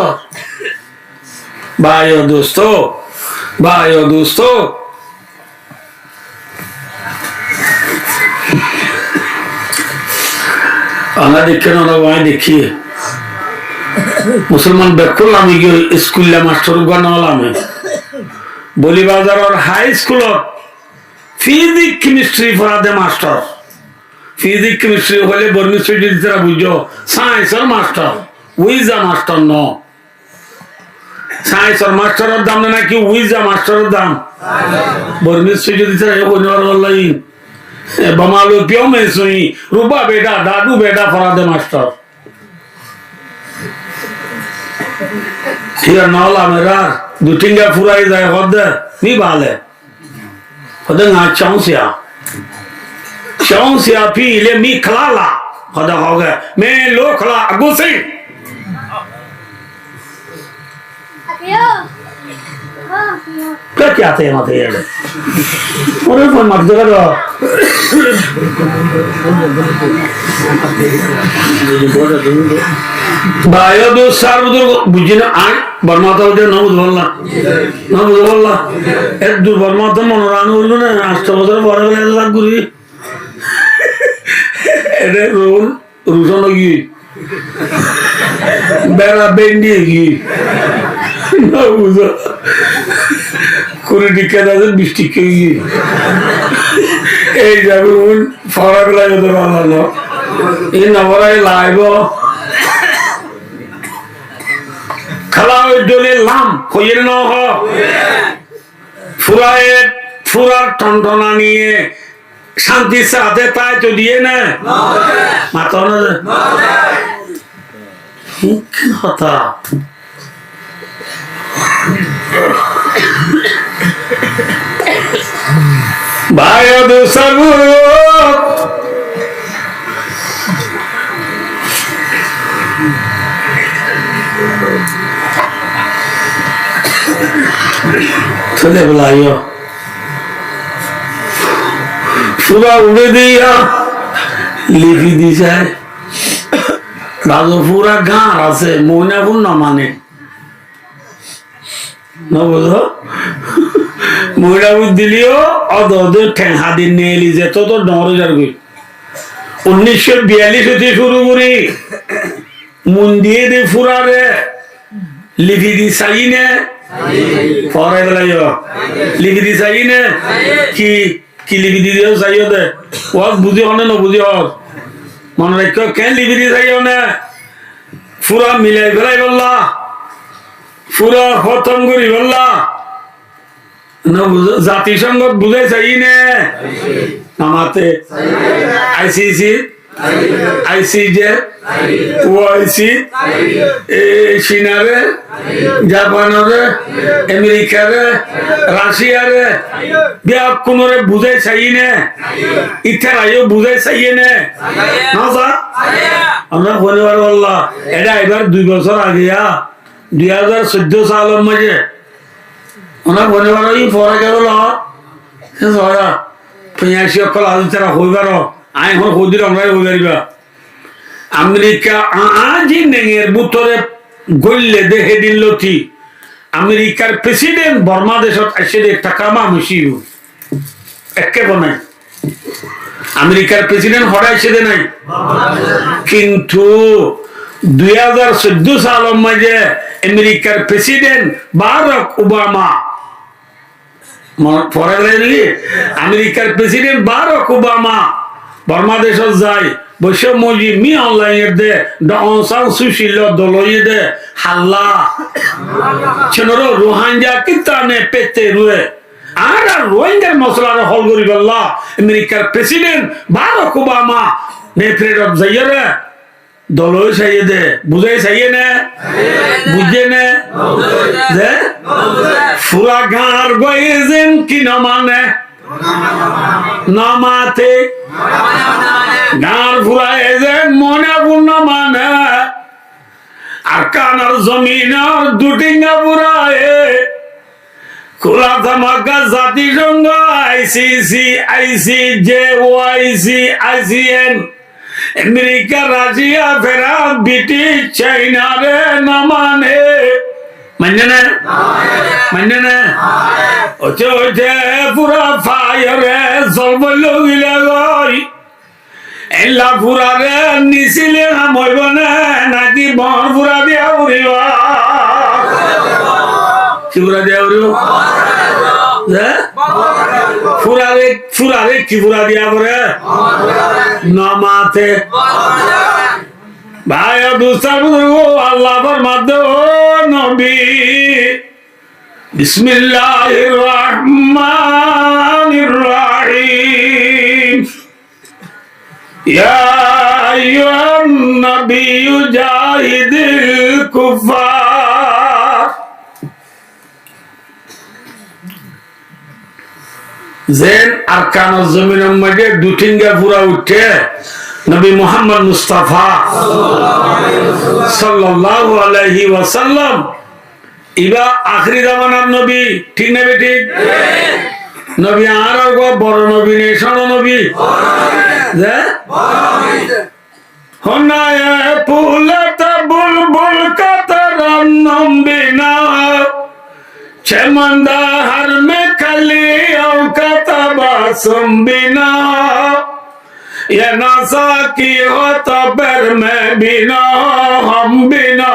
ভাই ও দোস্ত আমরা দেখে না ওরা দেখিয়ে মুসলমান বেকুল আমি স্কুল মাস্টার বানালাম বলি বাজার হাই স্কুল ফিজিক্স কেমিস্ট্রি পড়াতে মাস্টার ফিজিক্স কেমিস্ট্রি হলে বর্মিস্ট্রি বুঝো সায়েন্সের মাস্টার উইজা মাস্টার ন সায়েন্সের মাস্টারের দাম নাকি উইজা মাস্টারের দাম বর্মিস্ট্রি যদি বললাই बमालो क्यों में सुई रूबा बेटा दादू बेटा फरादे मास्टर ठीक है नौला मेरा दुटिंगा फुराई जाए खुद नहीं बाले खुद ना चौंसिया पी ले मी खलाला खुद हो गया मैं लो खला अगु से क्या थे माते ये और फोन मत करो भाइयों दोस्त सार्वजनिक बुझिना आए बर्माता होते ना बुझवाला एक दूर बर्माता मनोरानी बोलो ना आस्था बजार बड़ा वाले ऐसा गुरी ऐसे रोल रूसन लगी बेरा बेंडी लगी ना बुझा 20 টিকা দাদা 20 টিকা এই যাবে ফরাক লাগে তো ভালো এই নবরাই লাইব খালা ওই দলে লাম কইের ন হ ফুরার টনটনা নিয়ে শান্তির সাথে তাই তো দিয়ে না মাথা কথা ভাই দুসাবু চলে বলাইও সুরা উড়ে দিয়া লিখি দিছে রাজপুরা গাঁ আছে ময়নাপুর না মানে না বুঝো ময়নাপুর দিলিও অদ ঠেঙ্গা দিন নিয়ে এলি যেত তো 1942 হতে শুরু করি মন দিয়ে দে ফুরারে লিখি দি চাই নে পরে বেলাই লিখি দি চাই নে কি কি লিখি দি দিও চাইও দে ওয়াজ বুঝি হনে ন বুঝি হস মনে রাখ কেন লিখি দি চাইও না ফুরা মিলাই বেলাই বললা ফুরা খতম করি বললা না জাতিসংঘ বুঝাই চাই নে আমাতে আইসিসি আইসিজে ওআইসি চীনারে জাপানরে আমেরিকারে রাশিয়ারে বিয়া কোনরে বুঝাই চাই নে ইচ্ছা রাইও বুঝাই চাই নে না যা আমরা শনিবার বললা এটা এবার 2 বছর আগে 2014 সালের মাঝে আমরা শনিবার ওই পরে গেল পেঁয়াশি অকল আজ তারা হইবার আই এখন সৌদির আমরা হয়ে পারিবা আমেরিকা আজি নেঙের বুতরে গল্লে দেহে দিল কি আমেরিকার প্রেসিডেন্ট বর্মা দেশত আসে দে টাকা মামুসি একে বনাই আমেরিকার প্রেসিডেন্ট হরাইছে দে নাই কিন্তু 2014 সালের মাঝে আমেরিকার প্রেসিডেন্ট বারাক ওবামা পরে আমেরিকার প্রেসিডেন্ট বারাক ওবামা বর্মা দেশত যায় বৈশ্ব মজি মি অনলাইন দে ডসাং সুশীল দলই দে হাল্লা ছেনর রোহাঙ্গা কিতানে পেতে রুয়ে আর রোহিঙ্গার মশলার হল করি বললা আমেরিকার প্রেসিডেন্ট বারাক ওবামা নেফ্রেড অফ যাইরে দলই চাইয়ে দে বুঝাই চাইয়ে না বুঝে না দে ফুরা গাঁর গয়ে যেন কি নমানে নমাতে গাঁর ফুরায় যেন মনে পূর্ণ মানে আর কানার জমিনার দুটিঙ্গা ফুরায় খোলা ধামাকা জাতিসংঘ ICC ICJ OIC ICN America Russia ফেরা ব্রিটিশ চাইনা রে না মানে মানে না ওচে পুরা ফায়ারে জলবল গিলা গই এলা পুরা রে নিছিলে আমইব না নাকি বন পুরা দিয়া উড়িবা কি পুরা দিয়া উড়িব ফুরারে কি ফুরা দিয়া পরে নমাতে ভাই দুস্তার আল্লাহর মাধ্যমে নবী বিসমিল্লাহির রহমানির রহিম ইয়া আইয়ুহান নাবিয়্যু জাহিদিল কুফার যেন আরকানুজ জমিনের মধ্যে দুটিঙ্গা পুরা উঠে নবী মুহাম্মদ মুস্তাফা সাল্লাল্লাহু আলাইহি ওয়াসাল্লাম ইবা আখরি জামানার নবী ঠিক না বেটি নবী আর বড় নবী নেই ছোট নবী যে হনায় ফুলতা বুলবুল কাতরান নম্বিনা चमंदा हर में कलियों का तबासुम बिना ये नशा की हो तबर में बिना हम बिना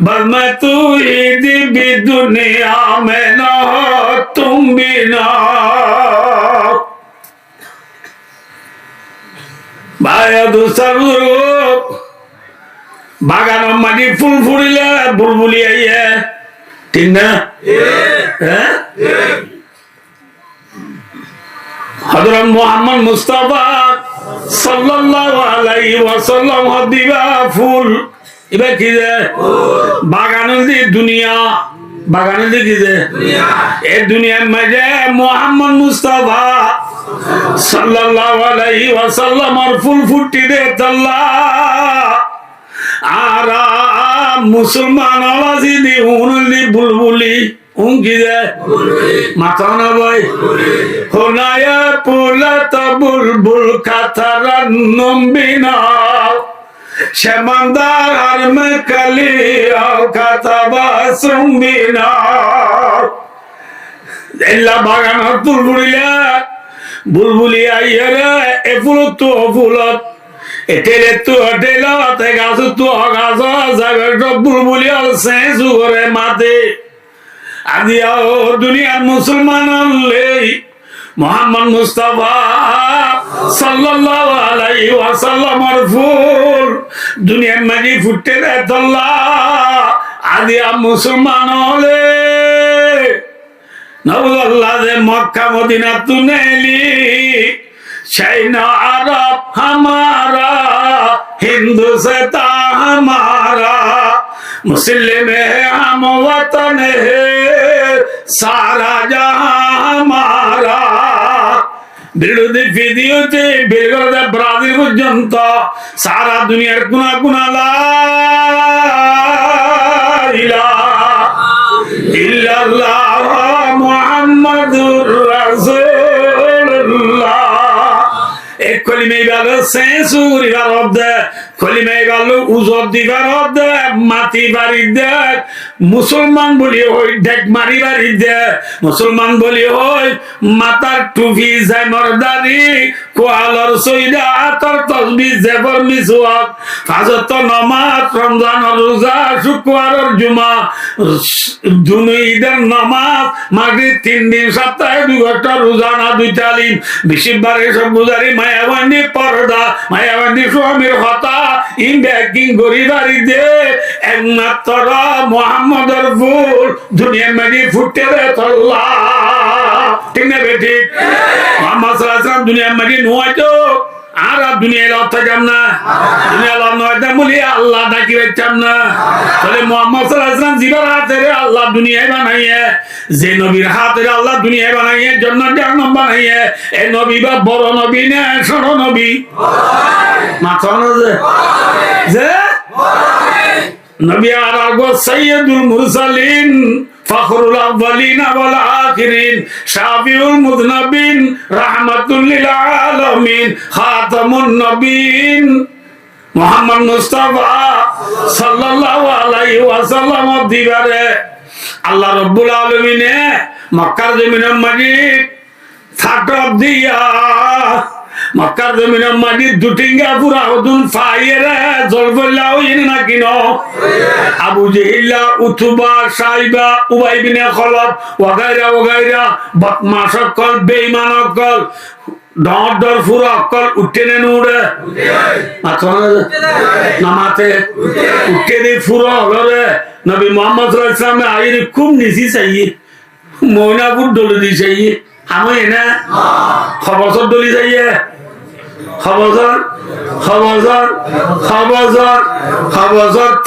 बस मैं तू ही भी दुनिया में ना हो तुम भी ना भाई दूसरा बागान मानी फुल फुड़िले बुलबुली आई है ठीक ना हजरत मोहम्मद मुस्तफा सल्लल्लाहु अलैहि वसल्लम दिवा फुल इबे की दे बागान दी दुनिया बागान दी की दे ए दुनिया में जे मोहम्मद मुस्तफा सल्लल्लाहु अलैहि वसल्लम और फुल फुटी दे तल्ला आरा मुसलमान आवाज़ी दी उनली बुलबुली उनकी दे माताना भाई होनाया पुला बुलबुल कातरन्नुम बिना शमंदार हर में कलिया कातबासुम बिना इल्ला बागान बुलबुलिया बुलबुली आई रे ए फुल तो फुलत एटेले तो अटेला ते गास तो गास जागर बुलबुली और सेंसु करे माते आदिया ओ दुनिया मुसलमान ले मोहम्मद मुस्तफा सल्लल्लाहु अलैहि वसल्लम और फूल दुनिया में जी फुटे रहता अल्लाह आदिया मुसलमान ले नवल्ला दे मक्का मदीना तूने ली चाइना अरब हमारा हिंदुस्ता हमारा मुस्लिम है हम वतन है सारा जहां हमारा बिरुदी फिदियोते बिरुदे ब्राजील पर्यंत सारा दुनियार गुना गुना ला इलाहा इल्लल्लाह मुहम्मदुर रसूलुल्लाह एक कलिमे गालो सेंसुरी गालोदे कलिमे गालो उजोब दी गालोदे माती बारी दे मुसलमान बोली होय डेक मारी बारी दे मुसलमान बोली होय मातार टुफी जाय मर्दारी कोआलर सईदा आतर तसबीह जेबर मिसवाक फाजत नमाज रमजान रोजा शुक्रवार जुमा दुनु ঈদের নামাজ মাগরিব 3 দিন সপ্তাহে 2 ঘন্টা রোজানা 2 তালিম বেশিরভাগ সব গুজারি মায়াবান্দি পর্দা মায়াবান্দি স্বামীর কথা ইন ব্যাকিং গরিবারি দে একমাত্র মুহাম্মদর ফুল দুনিয়ার মাঝে ফুটে রে আল্লাহ ঠিক না বেটি মুহাম্মদ সাল্লাল্লাহু আলাইহি ওয়াসাল্লাম দুনিয়ার মাঝে নয়তো আর দুনিয়া লতা জামনা দুনিয়া লতা বলি আল্লাহ ডাকি বেচাম না তাহলে মুহাম্মদ সাল্লাল্লাহু আলাইহি ওয়াসাল্লাম জিবার হাতে আল্লাহ দুনিয়া বানাইয়ে যে নবীর হাতে আল্লাহ দুনিয়া বানাইয়ে জান্নাত জাহান্নাম বানাইয়ে এই নবী বা বড় নবী না ছোট নবী মাথা না যে নবী আর আগো সাইয়্যিদুল মুরসালিন ফখরুল আউয়ালিন ওয়াল আখিরিন শাফিউল মুযনিবিন রাহমাতুল লিল আলামিন খাতামুন নবীন মুহাম্মদ মুস্তাফা সাল্লাল্লাহু আলাইহি ওয়াসাল্লাম দিবারে আল্লাহ রাব্বুল আলামিনে মক্কার জমিনের মাঝে ফাটক দিয়া মক্কার জমিনের মাঝে দুটিঙ্গা পুরা হদুন ফাইরে জলবল্লাহ ইন না কিনো আবু জেহিল্লা উতবা সাইবা উবাই বিন খলব ওয়াগাইরা বদমাশকল বেঈমানকল ডর ফুরা অকল উঠেনে নুড়ে মাথা নামাতে উঠে দি ফুরা হলরে নবী মুহাম্মদ সাল্লাল্লাহু আলাইহি ওয়াসাল্লাম আইরে খুব নিছি চাইয়ে ময়নাপুর দলে দি চাইয়ে আমি এনে খবর দলি চাইয়ে খবর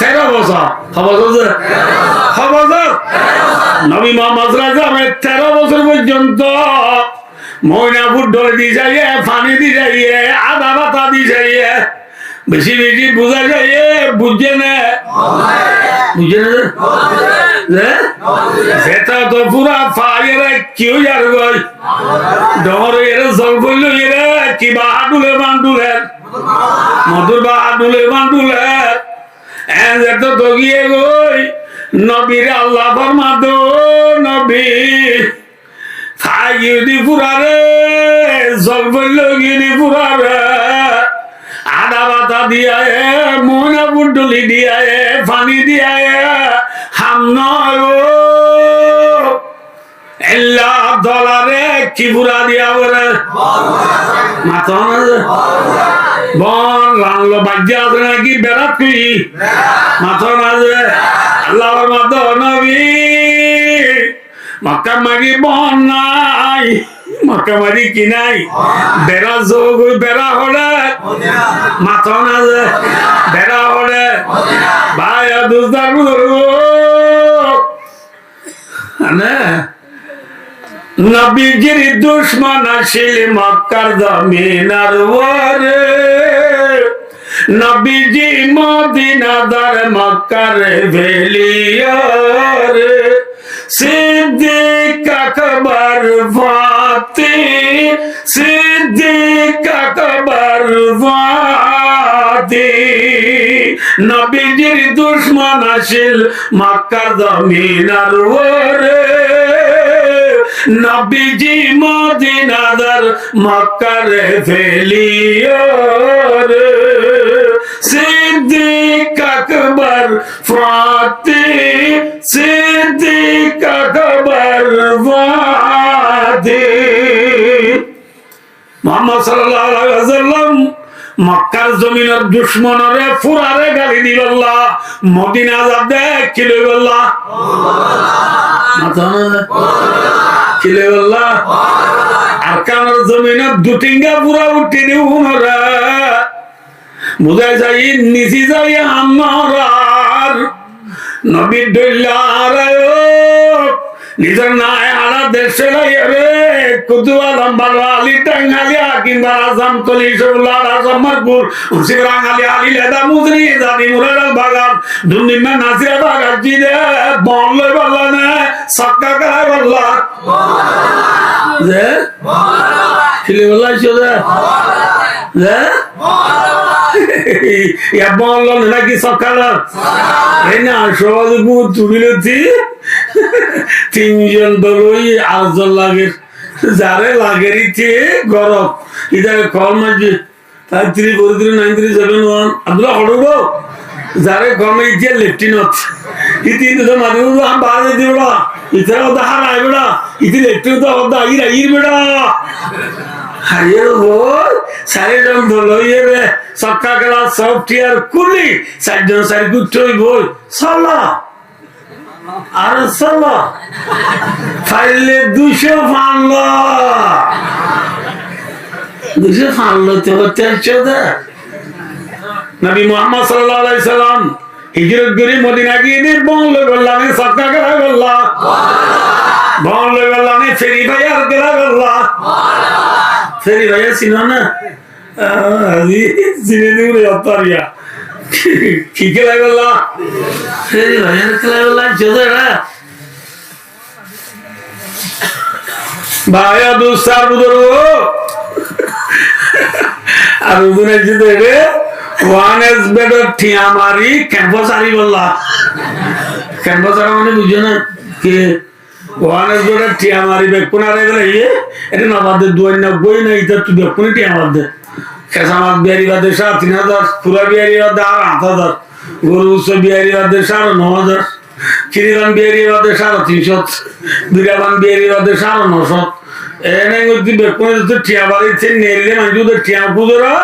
13 বছর খবর নবী মুহাম্মদ সাল্লাল্লাহু আলাইহি ওয়াসাল্লাম 13 বছর পর্যন্ত ময়নাপুর দলে দি যাইয়ে পানি দি যাইয়ে আদা বাতা দি যাইয়ে বেশি বেশি বুঝা যাইয়ে বুঝে না সেটা তো পুরা ফায়ারে কেউ যার গই ডর এর জল বলল এরে কি বাহাদুলে বান্ডুলে মধুর বাহাদুলে বান্ডুলে এত তো গিয়ে গই নবীর আল্লাহ ফরমাতো নবী ফাইদি পুরারে জল বলল গিয়ে পুরারে আদা বাতা দিয়া ময়নাপুর ডলি দিয়া পানি দিয়া হাম নয় এল্লা দলারে কি বুড়া দিয়া বলে মাথা না বন রানলো বাজ্যা আছে নাকি বেড়াত কি মাথা না যে আল্লাহর মাথা নবী মক্কা মারি বন নাই মক্কা মারি কি নাই বেড়া যোগ বেড়া হলে মাথা না যে বেড়া হলে ভাই দুস্তার না নবীজির দুশ্মন আসিল মক্কার জমিনার ওরে নবীজি মদিনাদার মক্কার ভেলিয়ারে সিদ্দিক আকবর ফাতে সিদ্দিক আকবর ফাতে নবীজির দুশ্মন আসিল মক্কার জমিনার ওরে নবীজি মদিনাদার মক্কার ফেলিওর সিদ্দিক আকবর ফাতে সিদ্দিক আকবর ফাতে মুহাম্মদ সাল্লাল্লাহু আলাইহি ওয়াসাল্লাম মক্কার জমিনের দুশমনরে ফুরারে গালি দিল্লাহ মদিনা যাবে কিলো বল্লাহ কিলে বল্লাহ আর কানার জমিনে দুটিঙ্গা পুরা উঠে দিও উনরা বুঝাই যাই নিচি যাই আমার নবীর দইলার নিজের নাই আড়া দেশে রে কুতুয়া লম্বা আলি টাঙ্গালি কিংবা আজম তলি সবুল্লাহ আজমরপুর শিবরাঙ্গালি আলি লেদা মুজরি জানি মুরাল বাগান দুনিমা নাসিরা বাগান জিদে বললে বললা না সক্কা কায় বললা যে খিলে বললা চলে যে ইয়া বললো নাকি সকাল এই না সবাই তুলিলেছি তিনজন দলই আটজন লাগে যারে লাগের ইচ্ছে গরম ইদারে কল মাঝে 3439371 আব্দুল্লাহ হড়ব যারে কমে ইচ্ছে লেফটেন্যান্ট ইতি তো মানুষ আম বাজে দিবড়া ইতে ওদা হারাই বড়া ইতি লেফটেন্যান্ট ওদা ইরা ইরবড়া হারিয়ে বল সারে জন দলই রে সক্কা গলা সফটওয়্যার কুলি সাইজন সারি গুট্টই বল সালা আর সালা ফাইলে 200 ফানলো 200 ফানলো তো হচ্ছে নবী মুহাম্মদ সাল্লাল্লাহু আলাইহি সাল্লাম হিজরত করে মদিনা গিয়ে বলল বললাম সক্কা গলা বললা বলল বললাম ফেরি ভাই আর গলা বললা ফেরি ভাই ছিল না জিনে দিলে অতারিয়া কি খেলা বললা ফেরি ভাই আর খেলা বললা চোদরা ভাই দুসার বুদরো আর উদনে জিতে রে ওয়ান এস বেডর ঠিয়া মারি ক্যাম্পাস আরি বললা ক্যাম্পাস আর মানে বুঝো না কে ওয়ান এস বেডর ঠিয়া মারি বেকুনা রে গেলে এটা না বাদে 92 না এটা তুই বেকুনি ঠিয়া বাদে খেসামাত বিহারি বাদে 3000 পুরা বিহারি বাদে 8000 গরু সব বিহারি বাদে 9000 চিরিবান বিহারি বাদে 350 দুরাবান বিহারি বাদে 950 এনে গতি বেকুনে তো ঠিয়া বাড়িতে নেলে মানুষদের ঠিয়া পুজোরা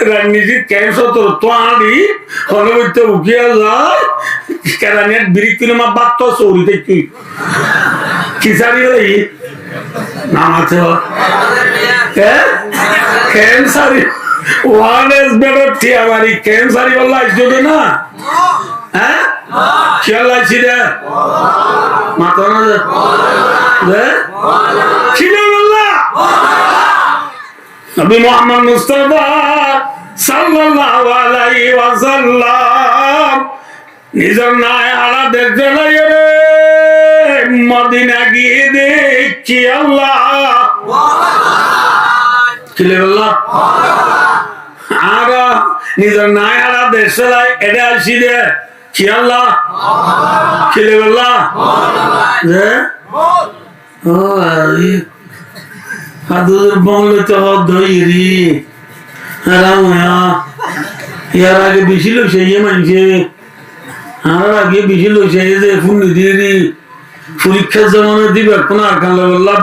রাজনীতি ক্যান্স তো তোয়াড়ি হলে বইতে উকিয়া যায় কেরানিয়ার বিরিক কিলো মা বাত্ত চৌরিতে কি খিসারি হই নাম আছে ক্যান্সারি ওয়ান এস বেটার ঠিয়া বাড়ি ক্যান্সারি বললা যদি না হ্যাঁ খেয়াল আছে রে মাথা না নবী মুহাম্মদ মুস্তাফা সাল্লাল্লাহু আলাইহি ওয়াসাল্লাম নিজের নাই আলা দেখতে লাগে রে মদিনা গিয়ে দেখি আল্লাহ কিলে আল্লাহ আর নিজের নাই আলা দেশে লাই এটা আসি দে কি আল্লাহ কিলে আল্লাহ যে ও আরে আদুর বংলে তো দইরি রাময়া ইয়ার আগে বেশি লইছে ইয়ে মানছে আর আগে বেশি লইছে যে ফুনি দিয়ে পরীক্ষার জমানে দিবে কোন আকান বললা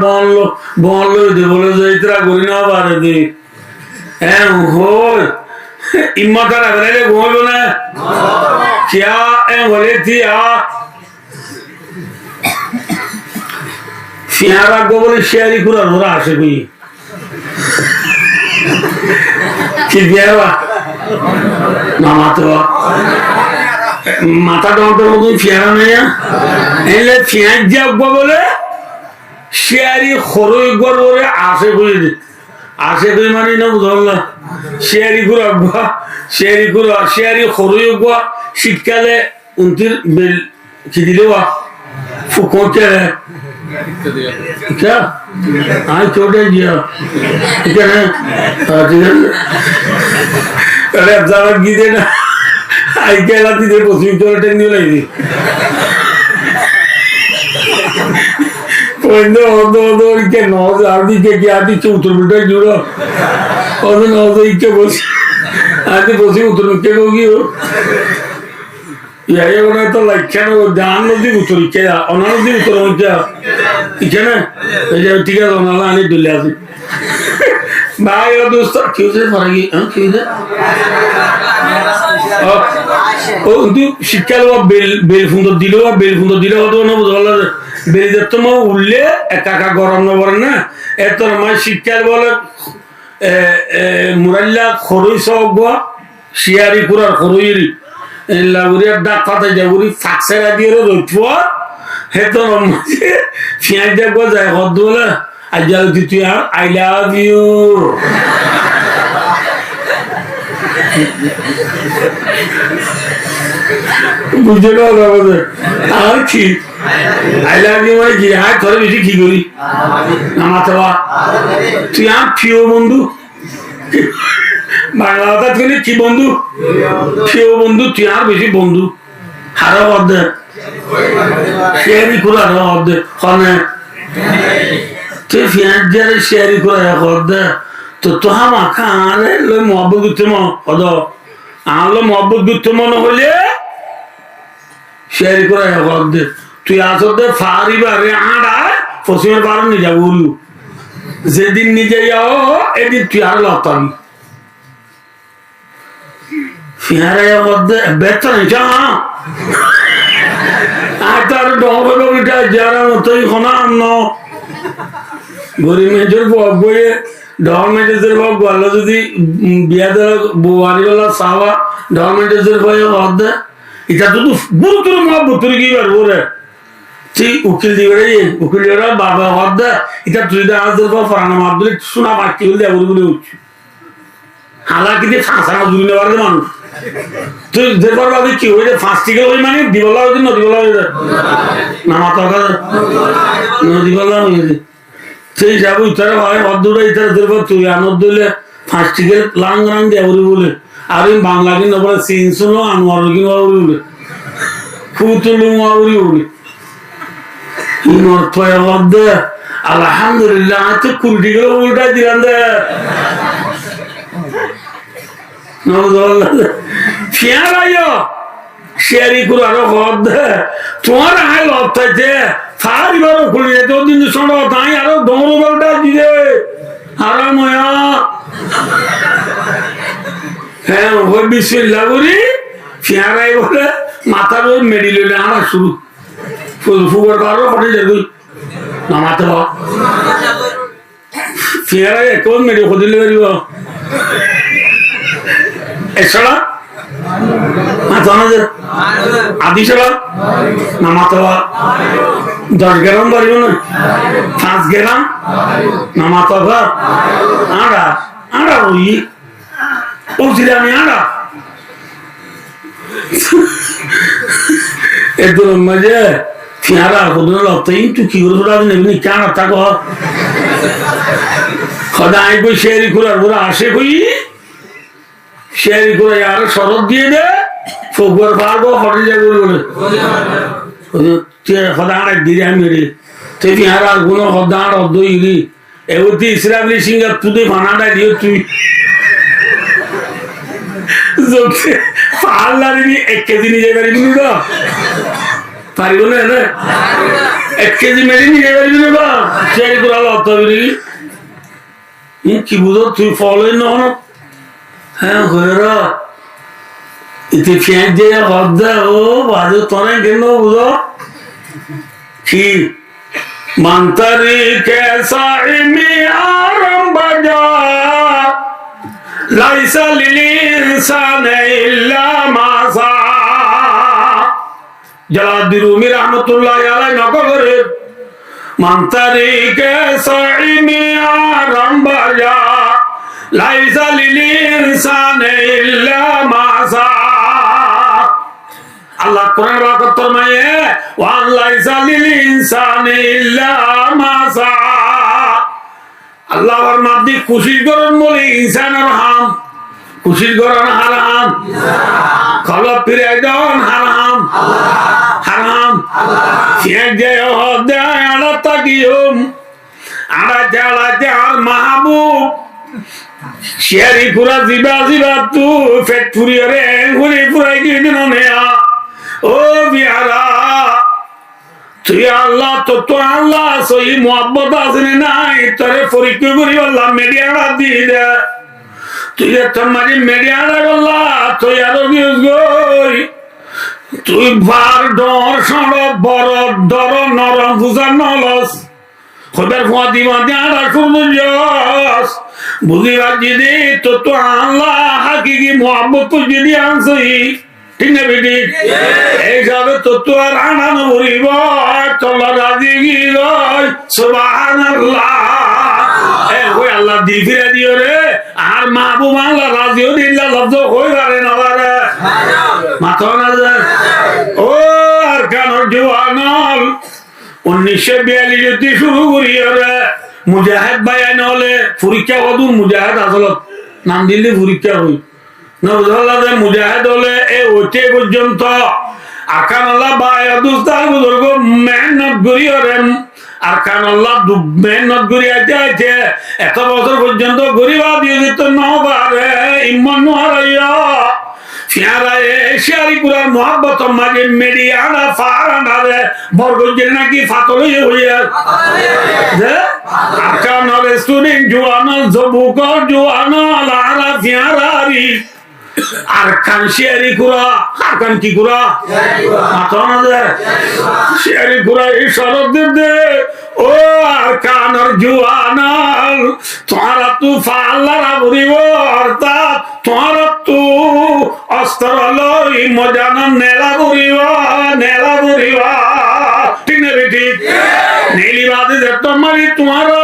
বল দে বলে যে ইতরা করি না পারে দে হ্যাঁ হয় ইম্মাতার আগে ঘুমাবো না क्या বলে দিয়া সিহারা গোবরে শেয়ারি কুরার ওরা আসে কই কি দেওয়া মামা তো মাথা ডন্টার মতন ফিয়ারা নেই এলে ফিয়াজ যাবো বলে শেয়ারি খরচ করে আসে কই আসে কই মানে না বুঝলাম শেয়ারি কুরা শেয়ারি খরচ শীতকালে উনতির বেল কি দিলে ফুকো কে क्या हाँ छोटे जिया ठीक है ना ठीक है अरे अब ज़्यादा गीते ना आई क्या लाती थे पोसी चोर टेंगी लगी दो इनके नौज आदि के क्या आदि चौथर बिटा जुड़ा और नौज इनके पोसी आदि पोसी उतर के होगी हो ये वाला तो लक्षण वो जान नदी उतर के अनार नदी उतर क्या ठीक है ना ये ठीक है अनार आने दुनिया से भाई और दोस्तों क्यों से फरेगी हाँ क्यों से ओ उन्हें शिक्षा लो बेल फुंदो दिलो तो ना बुझाला बेल जब तुम उल्ले एक का गरम ना वरना एक तो हमारे शिक्षा बोले मुरल्ला खरोई सौगवा शियारी पूरा खरोईरी लाउरिया डाकाता जाऊरी फाक्सेरा दियो रोचवा है तो मुझे फियाज जब वो जाए खुद बोला अजाल दितु यार I love you बुझे ना होगा मुझे आर की I love you मैं जी हाँ थोड़े बिजी की गोरी नमाज़वा तू यहाँ फियो बंदू বাংলাটা তুমি কি বন্ধু কেউ বন্ধু তুই আর বেশি বন্ধু হারা অর্ধে শেয়ারি করে হারা অর্ধে হনে তুই ফিয়াজ দিয়ে শেয়ারি করে অর্ধে তো তোহা মাখা আরে লই মহব্বত করতে মন অদ আলো মহব্বত করতে মন হলে শেয়ারি করে অর্ধে তুই আসতে ফারিবারে আড়া পশ্চিমের বার নিজে বলু যেদিন নিজে যাও এদিন তুই আর লতাবি फियारे वद्दे बेहतर नहीं चाहा आतर डॉबे को बिटा जारा मत ही खाना हमनो गरीब में जो बोए डॉल में जो सिर्फ बोला तो दी बियादा बुवारी वाला सावा डॉल में जो सिर्फ ये वद्दे इतना तो बुरु तो माँ बुतरी की बार बोले ची उकिल दिवरे बाबा वद्दे इतना तुझे आज सिर्फ फराना मार्दले सुना बाकी बोले बोले उच्च हालांकि ये सांसा ना जुड़ने वाले मानो तो देखो बाबू क्यों ये फास्टी के वही माने दिवाला होती ना दिवाला होती ना माता का ना दिवाला होती तो ये जब इतना भाई अद्भुत इतना देखो तू यार नोटुले फास्टी के लांग रंग दिया बोले अरे बांग्ला की नबर सीन सुनो अनवर की बोले खूतुलु बोले इन अर्थ है वद्दे अल्हम्दुलिल्लाह तो कुर्ती के उल्टा दिलांदे फियार आयो शेरी कुरारो खुद तुम्हारा है लौटता है सारी बारों खुली है तो दिन सुनो ताई यारो दोनों बल्टा जीते आराम होया है वो बिस्मिल्लाह बुरी फियार आयो बोले माता रोज मेडिले ले आना शुरू फुगर कारो पढ़े जरूर ना माता बा फियार आयो कौन मेडी खुद ले करी बा এছাড়া আদি ছাড়া নামাতবা 10 গ্রাম বাড়িও না 5 গ্রাম নামাতবা আড়া ওই বলছিল আমি আড়া এদের মজে ফিয়ারা কোদন লতাই তু কি করে তোরা নেবনি কেন থাকো খোদাই কই শেরি কুরার পুরা আসে কই शेरी को यार शरत दिए दे फुगर बार को हट जाए बोले ते खदान दिया मेरे ते यार गुनो खदान दो इली एवती इस्लामी सिंगर तुदे बनाना दियो तू পাল্লার 1 কেজি নিয়ে পারিবি না পারিব না 1 কেজি মেরে নিয়ে পারিবি না সেই করে লত হবি কি বুঝো তুই ফলো না হ্যাঁ হয়ে ইতি ফেঁক দিয়ে হদ্দা ও বাজু তোরে কেন বুঝো কি मंतरी के साइमी आरम बजा लाइसा लिलिंसान इल्ला मासा जलालुद्दीन रूमी रहमतुल्लाह अलैहि नकबरे मंतरी के साइमी आरम बजा लाइसा लिलिंसान इल्ला मासा আল্লাহ কোরআন বারাকাত ফরমায়ে ওয়া লাইসা লিল ইনসানি ইল্লা মা সা আল্লাহ ফরমাদি খুশি করন বলে ইনসানের হাম খুশি করন হারাম খলা ফিরে দাও হারাম হারাম সে যে হদে আলা তাকিয়ুম আলা জালা জার মাহবুব শেরি পুরা জিবা জিবা তু ফেট ফুরিয়ে ঘুরে ফুরাই দিয়ে দিন নেয়া ও বিয়ারা তুই আল্লাহ তো আল্লাহ সহি মোহাব্বত আছে নাই তোরে পরীক্ষা করি আল্লাহ মিডিয়াটা দিয়ে দে তুই তোর মাঝে মিডিয়াটা বললা তুই আরো দিস গই তুই বার ডর সড় বড় ডর নরম বুঝা নলস খোদার ফোয়া দিবা দিয়াটা শুরু যাস বুঝিবা যদি তো আল্লাহ হাকিকি মোহাব্বত যদি আনছই ঠিক না বেটি এইভাবে তো আর আনানো বলিব চলো রাজি গিয়ে সুবহানাল্লাহ ওই আল্লাহ দি ফিরে দিও রে আর মাহবুব আল্লাহ রাজিও দিল্লা লব্ধ হয়ে পারে না পারে মাথা না যায় ও আর কানোর জোয়ানল 1942 যদি শুরু করি রে মুজাহিদ ভাই আইনলে পরীক্ষা হদুর মুজাহিদ আসল নাম দিল্লি পরীক্ষা হই মুজাহিদ হলে এই ওইটে পর্যন্ত আরকানুল্লাহ বায়াদুস্তার বুজুর্গ মেহনত করি ওরেন আরকানুল্লাহ মেহনত করি আছে এত বছর পর্যন্ত গরিবা দিয়ে দিত নবারে ইমান হারাইয়া ফিয়ারায়ে শেয়ারি কুরার মোহাব্বত মাঝে মেডিয়ানা ফারানারে বরগজের নাকি ফাতলই হইয়া যে আরকানুল স্টুডেন্ট জোয়ানা জবুকর জোয়ানা লারা ফিয়ারারি আরকান শেয়ারি কুরা আরকান কি কুরা মাথা না শেয়ারি কুরা ইশারত দে ও আরকানর জোয়ানাল তোরা তু ফাল্লারা বলিব অর্থাৎ তোরা তু অস্ত্র লই মজান নেলা বলিব ঠিক না বেটি নীলি বাদে তোমারি তোমারা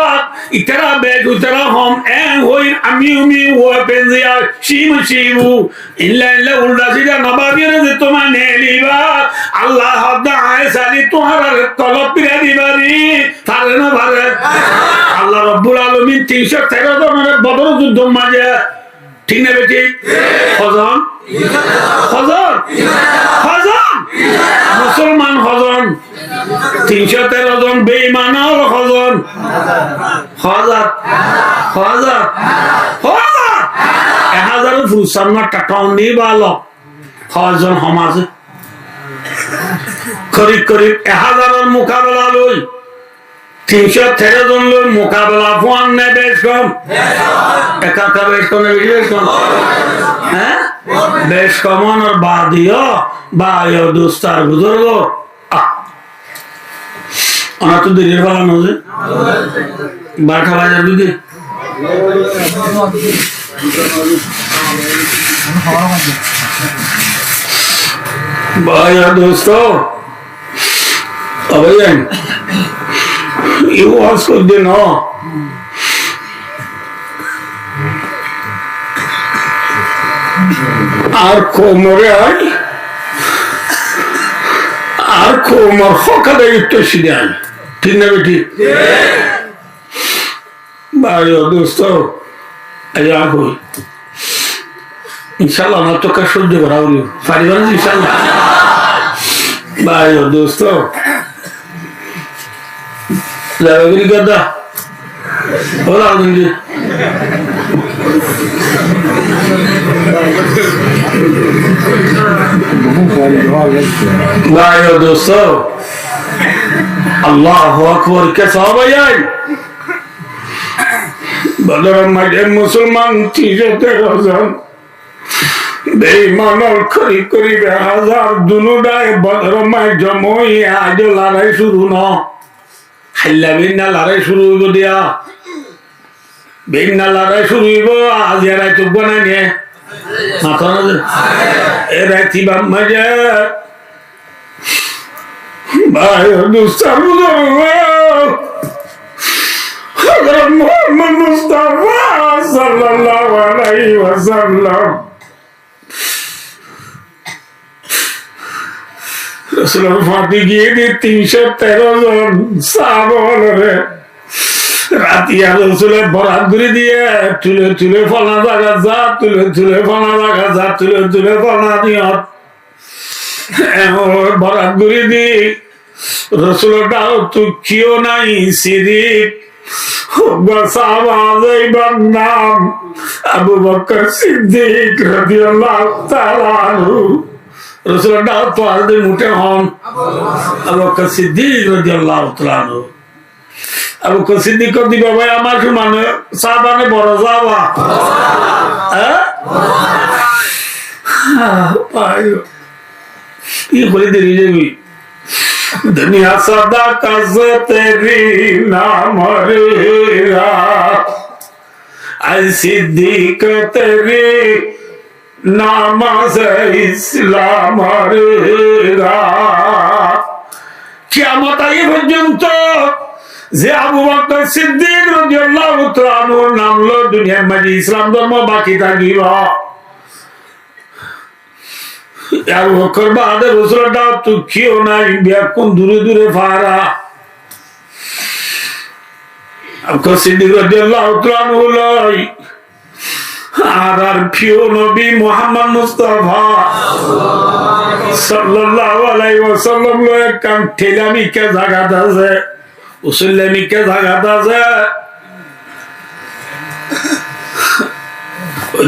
ইতরা বেগ উতরা হম এন হই আমি ওপেন দিয়া শিম শিবু ইল্লা উল্টা সিধা নবাবিরে যে তোমার নেলিবা আল্লাহ হদা আয়সালি তোমার কলব পিরা দিবারি পারে না পারে আল্লাহ রব্বুল আলামিন 313 জনের বদর যুদ্ধ মাঝে ঠিক না বেটি হজন মুসলমান হজন 313 জন বেঈমান হজন হাজার 1000 ফুরসান্না টাকাও নেই ভালো হজন সমাজে করিব 1000 মোকাবেলা লই 313 জন লই মোকাবেলা ফোন নে বেশ কম একা বেশ কম হ্যাঁ বেশ কমন আর বাদিও বায়ো দোস্তার বুজুর্গ ওনা তো দেরির ভালো নজে 12টা বাজার দিকে बाया दोस्तों अबे ये वास को दिन हो আর কোমরে হয় আর কোমর হকালে একটু সিদান ঠিক না বেটি বায়া दोस्तों আয়া হই इंशाल्लाह আমার তো কাজ সহ্য করা হলো পারিবারিক इंशाल्लाह भाइयों दोस्तों जाओगे गदा बोला भाइयों दोस्तों अल्लाह अकबर के सहाबायान बदर मजे मुसलमान 313 জন बेईमान और खरी करी हजार दुनुडाय बदर में जमोई आज लड़ाई शुरू न हल्ला बिन्ना लड़ाई शुरू हो दिया बिन्ना लड़ाई शुरू हो आज यार चुप बना नहीं माता ना ए रहती बात मजे भाई दोस्तों हज़रत मोहम्मद मुस्तफा सल्लल्लाहु अलैहि वसल्लम रसूल फाती गए थे 313 জন साहबे रातिया रसूल बरात করে দিয়ে তুলে তুলে ফলা জায়গা যা তুলে তুলে ফলা জায়গা যা তুলে তুলে ফলা দিয়া বরাত করে দি রসুল ডাও তু কিও নাই সিরিক নাম আবু বকর সিদ্দিক রাদিয়াল্লাহু তাআলা আনহু রসুল ডাও তো আর মুঠে হন আবু বকর সিদ্দিক রাদিয়াল্লাহু তাআলা আনহু আবু বকর সিদ্দিক কদি বাবা আমার মানে সাহাবানে বড় যাওয়া হ্যাঁ ভাই ये बड़ी देरी जाएगी दुनिया सदा कज़ तेरी नाम रेगा आई सिद्दीक तेरी नाम से इस्लाम रेगा क्या बताइए पर्यंत যে আবু বকর সিদ্দিক রাদিয়াল্লাহু তাআলা আনহুর নাম লো দুনিয়ার মাঝে ইসলাম ধর্ম বাকি থাকিব আবু বকর বাদে রসুল ডাও তু কিও নাই বিয়াকুন দূরে দূরে ফারা আবু বকর সিদ্দিক রাদিয়াল্লাহু তাআলা আনহু লই আর প্রিয় নবী মুহাম্মদ মুস্তাফা সাল্লাল্লাহু আলাইহি ওয়াসাল্লাম লয় কাম ঠেলামি কে জায়গা আছে উসুল্লামি কে জায়গা আছে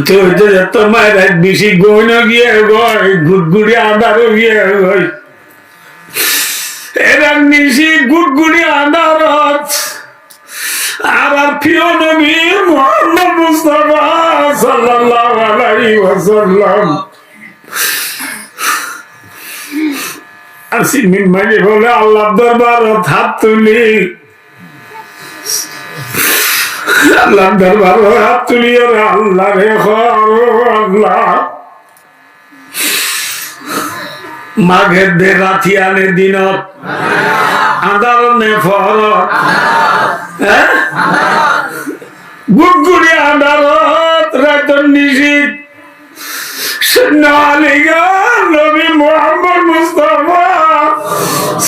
তো তো মায়ের বেশি গহন গিয়ে গয় গুড়গুড়ি আন্ধার গিয়ে গয় এরা নিশি গুড়গুড়ি আন্ধারত আর প্রিয় নবী মুহাম্মদ মুস্তাফা সাল্লাল্লাহু আলাইহি ওয়াসাল্লাম আসি মিম্মানি বলে আল্লাহর দরবারত হাত তুলি আল্লাহ দরবার হাত তুলিয়ে আল্লাহ রে আল্লাহ মাঘের দে রাতিয়ানের দিনত আন্ধার নে ফরত গুড়গুড়ি আন্ধারত রাতন নিশীত নবী মুহাম্মদ মুস্তাফা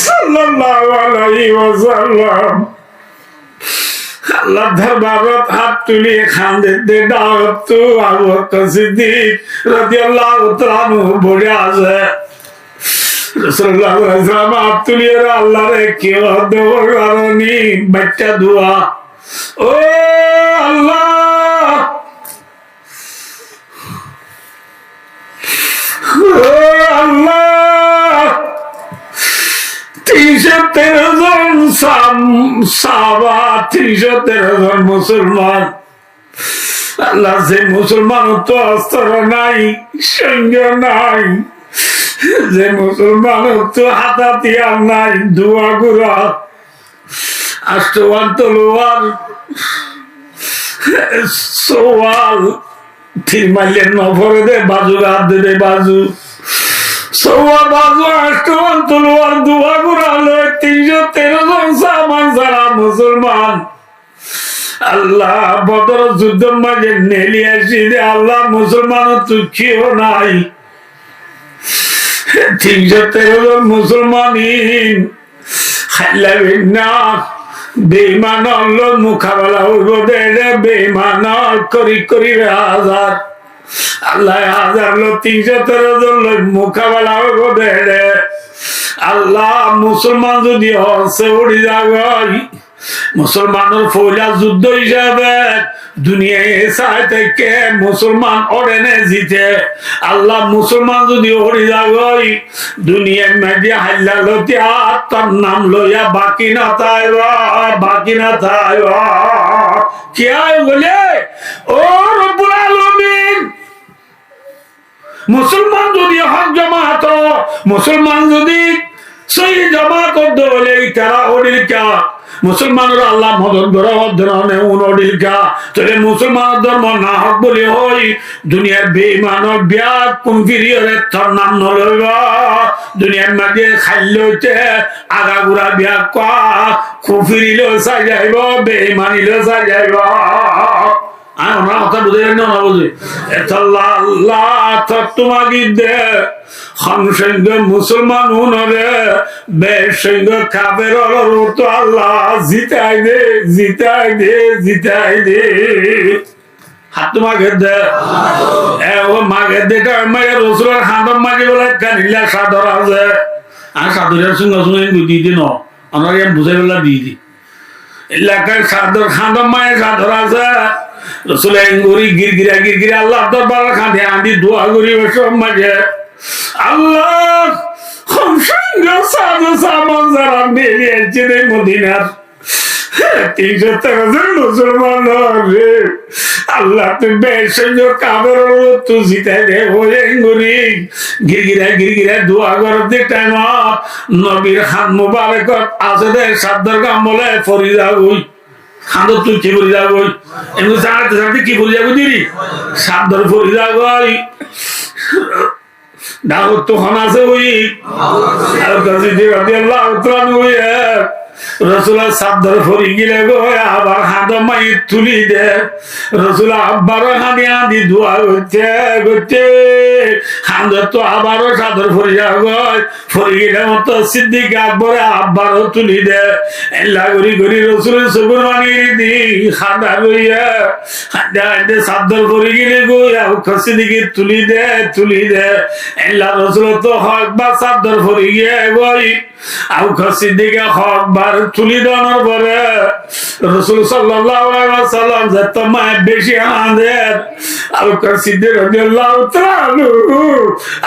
সাল্লাল্লাহু আলাইহি ওয়াসাল্লাম আল্লাহ দরবারত হাত তুলি খান্দে দাওয়াত তো আবু বকর সিদ্দিক রাদিয়াল্লাহু তাআলা আনহু বলে আছে রাসূলুল্লাহ সাল্লাল্লাহু আলাইহি ওয়াসাল্লাম হাত তুলি আল্লাহ রে কি দোয়ানি বাচ্চা দোয়া ও আল্লাহ ও আল্লাহ 313 জন সাহাবা 313 জন মুসলমান আল্লাহ যে মুসলমান তো অস্ত্র নাই সৈন্য নাই যে মুসলমান তো হাতিয়ার নাই দুয়া গুরা আষ্টওয়ান তলোয়ার সোয়াল ঠিক মারলেন নফরে দে বাজু হাত দে বাজু সৌয়া বাজু আষ্টওয়ান তলোয়ার দুয়া গুরা লয় 313 জন সামান যারা মুসলমান আল্লাহ বদর যুদ্ধ মাঝে নেলি আসি আল্লাহ মুসলমান তো কেউ নাই 313 জন মুসলমান খাইলাবিনা বেঈমান মোকাবেলা হইব দে বেঈমান করি করি হাজার আল্লাহ হাজার 313 জন মোকাবেলা হইব দে আল্লাহ মুসলমান যদি হসে উড়ি যাবে মুসলমানের ফৌজা যুদ্ধ হিসাবে দুনিয়ায় চাই থেকে মুসলমান অরেনে জিতে আল্লাহ মুসলমান যদি হরি যাগই দুনিয়ার মাঝে হাল্লা লতিয়া তার নাম লইয়া বাকি না থাকবা কি হয় বলে ও রব্বুল আলামিন মুসলমান যদি হক জামাত মুসলমান যদি সহি জামাত দলে তারা ওডিলকা মুসলমানরা আল্লাহ মদত ধরনে উনডিলকা তবে মুসলমান ধর্ম না হক বলে হই দুনিয়ার বেঈমানক ব্যাগ কোন ফিরিয়রে তার নাম নলইবা দুনিয়ার মাঝে খাইলতে আগাগুড়া ব্যাগ কা কুফরিল সাজাইব বেঈমানিল সাজাইব আমরা কথা বুঝে না বুঝে তোমাকে দে সঙ্গ মুসলমান উনরে বেসঙ্গ কাবের তো আল্লাহ জিতাই দে হাত তোমাকে দে ও মাকে দেখা মায়ের রসুলের হাঁদম মাকে বলে কানিলা সাদর আছে আর সাদরের সঙ্গে সঙ্গে দিয়ে দিন আমরা বুঝাই বেলা দিয়ে দিই এলাকায় সাদর হাঁদম মায়ের সাদর আছে রসুল এঙ্গুরি গিরগিরা আল্লাহ দরবার খাঁদে আঁদি দোয়া করি সব মাঝে আল্লাহ সঙ্গ সাধু সামান যারা বেরিয়েছে মদিনার 313 মুসলমান রে আল্লাহ তুমি বেসঙ্গ কাবের তো জিতাই দে ওই এঙ্গুরি গিরগিরা দোয়া করতে টাইম নবীর হাত মুবারক আছে দে সাদ্দার কাম বলে ফরিদা ওই খান্দর তুই কি বলি যাবো এমনি জানাতে জানতে কি বলি যাবো দিদি সাবধান ফরি যাবো দাওয়াত তো খান আছে ওই আর কাছে যে আল্লাহ উত্তরান ওই রসুলা সাবধান ফরি গিলে গো আবার হাত মাই তুলি দে রসুলা আব্বার হাঁদি দোয়া করছে হাঁদর তো আবারও সাদর ফরি যাবো ফরি গিলে মতো সিদ্দিক আকবরে আব্বারও তুলি দে এল্লা করি রসুলের সবুর মানিয়ে দি হাঁদা রইয়া হাঁদে সাদর ফরি গিলে গো সিদ্দিকে তুলি দে এল্লা রসুল তো হক বা সাদর ফরি গিয়ে গই আউ সিদ্দিকে হক বার তুলি দেওয়ার পরে রসুল সাল্লাল্লাহু আলাইহি ওয়াসাল্লাম যত মায় বেশি আমাদের আউ সিদ্দিক রাদিয়াল্লাহু তাআলা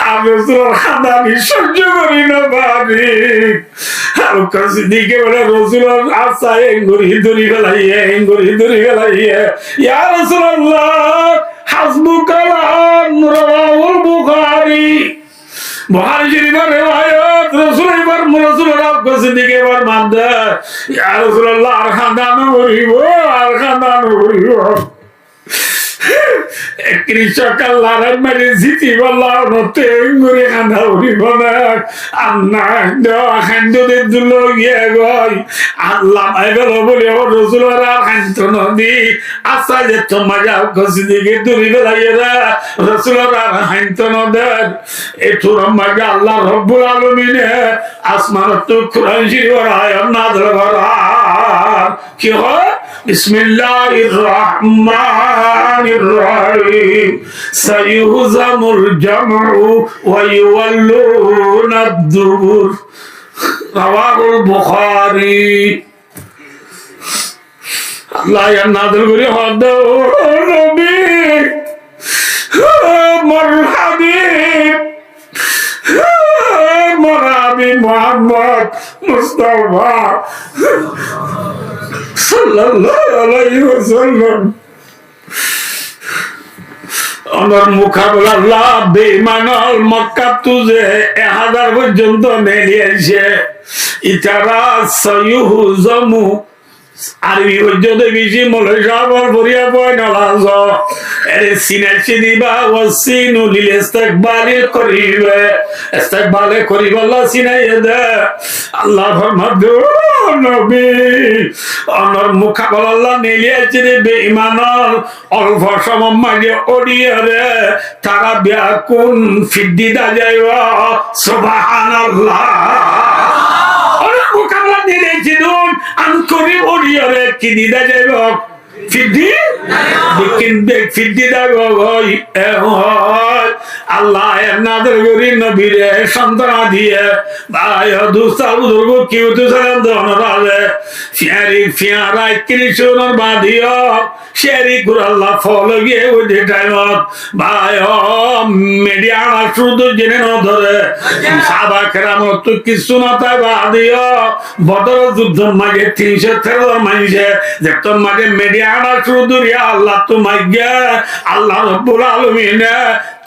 আর রসুল হাদানি সহ্য করি না পারি আউ সিদ্দিকে বলে রসুল আসা এঙ্গুরি দূরি গলাইয়ে ইয়া রাসূলুল্লাহ হাসবুকাল্লাহ রাওয়াহুল বুখারী বুখারী শরীফের রিওয়ায়াত রাসূলের সিদ্দিক এবার মানদে ইয়া রাসূলুল্লাহ আর খানদানো হইব কৃষক আল্লাহর মেরে জিতি বললাম নতে ঘুরে খান্দা উড়িব না আন্না খান্দদের দুল গিয়ে গই আল্লাহ মাই গেল বলে ও রসুলের আর খান্ত নদী আশা যে তোমার সিদ্দিকে দূরি বেলাইয়ে রসুলের আর খান্ত নদের এটুর মাঝে আল্লাহ রব্বুল আলামিনে আসমান তো কুরআন শরীফের আয়াত নাযিল করা কি হয় বিসমিল্লাহির রহমানির রহিম সাইয়ুহজামুল জামউ ওয়া ইউওয়াল্লুনাদ দুবুর রাওয়াহুল বুখারী আল্লাহ নাযিল করে হদ নবী মরহাবি মুহাম্মদ মুস্তাফা সাল্লাল্লাহু আলাইহি ওয়াসাল্লাম আমার মোকাবেলা আল্লাহ বেঈমানল মক্কা তুজে 1000 পর্যন্ত মেলিয়েছে ইতারা সাইয়ুহজামু আরবি পর্যন্ত বেশি মলে সাবর ভরিয়া পয় নলাজ এরে সিনাচি দিবা ওয়াসিনু লিল ইস্তিকবালি করিবে আল্লাহ সিনাইয়ে দে আল্লাহ ফরমাদু নবী অনর মুখাবলা আল্লাহ নিলিয়েছে রে বেঈমানর অল্প সময় মাঝে ওডিয়ারে তারা বিয়াকুন ফিদ্দিদা যাইবা সুবহানাল্লাহ মোকাবেলা নিয়েছি দুন আনকরি ওড়িয়ারে কি দিদা যাইব ফিদ্দি ফিদ্দি দাগ আল্লাহ নাদের গরি নবীরে সন্তান দিয়ে ভাই দুস্তা বুজুর্গ কি হতে সালাম দনরালে শেরি ফিয়ারাই কৃষ্ণর বাদিও শেরি কুরাল্লা ফল গিয়ে ওই যে টাইমত ভাই মিডিয়া শুধু জেনে ন ধরে সাবা কেরামত তো কিছু না তাই বাদিও বদর যুদ্ধ মাঝে 313 মাইছে যে তোর মাঝে মিডিয়া শুধু রিয়া আল্লাহ তো মাইগে আল্লাহ রব্বুল আলামিন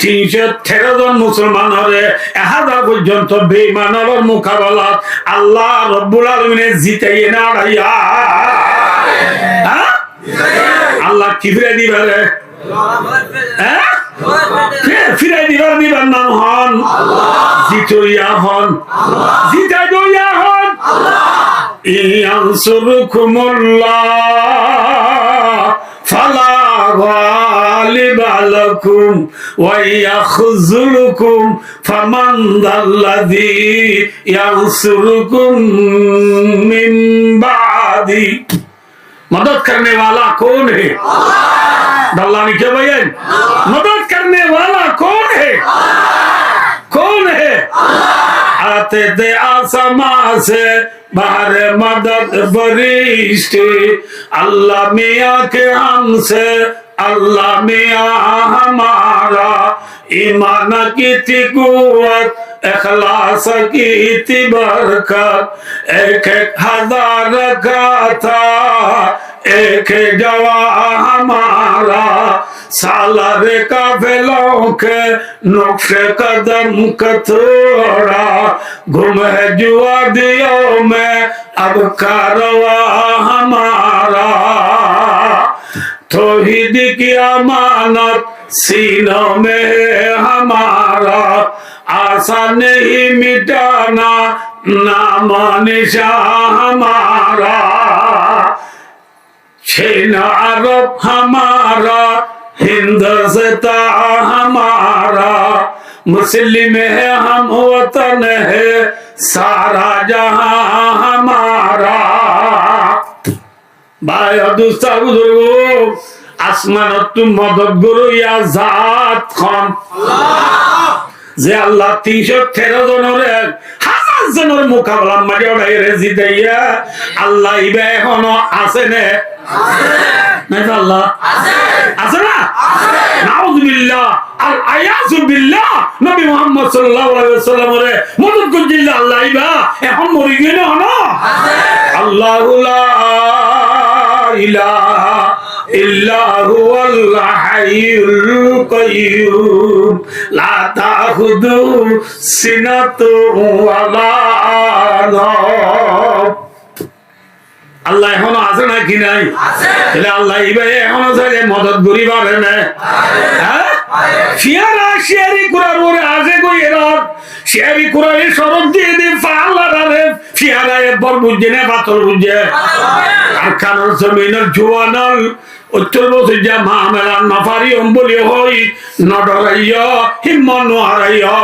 313 জন মুসলমান হরে 1000 পর্যন্ত বেঈমানের মোকাবেলা আল্লাহ রব্বুল আলামিন জিতাইয়ে না আড়াইয়া আল্লাহ কি ফিরে দিবে ফিরে দিবার নাম হন জিতইয়া হন জিতাইয়া হন ইয়ানসুরকুমুল্লাহ ফালা গালিবা লাকুম ওয়া ইয়াখযুলকুম ফামান যাল্লাযী ইয়ানসুরকুম মিন বাদি मदद करने वाला कौन है अल्लाह ने क्या भैया मदद करने वाला कौन है कौन है आते थे आसमां से बाहर मदद बरिश्ते अल्लाह मियाँ के हमसे अल्लाह मियाँ हमारा ईमान की थी कुव्वत इखलास की थी बरकत एक हजार का था एक जवा हमारा सालर काफिलों के नुक्शे कदम कथोड़ा गुम है जुआ दियों में अब कारवा हमारा तौहीद की अमानत सीनों में हमारा आशा नहीं मिटाना नाम निशान हमारा छीन अरब हमारा हिंद से ता हमारा मुस्लिम है हम वतन है सारा जहां हमारा भाई दोस्ता बुजुर्गो আসমান তুম মদত গুরু ইয়া জাত খান যে আল্লাহ 313 জনের 1000 জনের মোকাবেলা মাঝে ওড়াই রেজি দেয়া আল্লাহ ইবে এখনো আছে না নাই আল্লাহ আছে না নাউযুবিল্লাহ আল আয়াযু বিল্লাহ নবী মুহাম্মদ সাল্লাল্লাহু আলাইহি ওয়াসাল্লাম রে মদত করিল্লাহ আল্লাহ ইবা এখন মরি গেল না আল্লাহু লা ইলাহা إلا هو الحي القيوم لا تأخذه سنة ولا نوم আল্লাহ এখনো আছে নাকি নাই তাহলে আল্লাহ ইবে এখনো আছে মদত করি পারে না হ্যাঁ শিয়ারা শিয়ারি কুরার ওরে আছে কই এরা শিয়ারি কুরারে সরব দিয়ে দি ফাল্লা রে শিয়ারা একবার বুঝে না পাথর বুঝে আর কানোর জমিনের জোয়ানাল উত্তর বসে যা মামেলা নাফারি অম্বলি হই নডরাইয়া হিম্মন হারাইয়া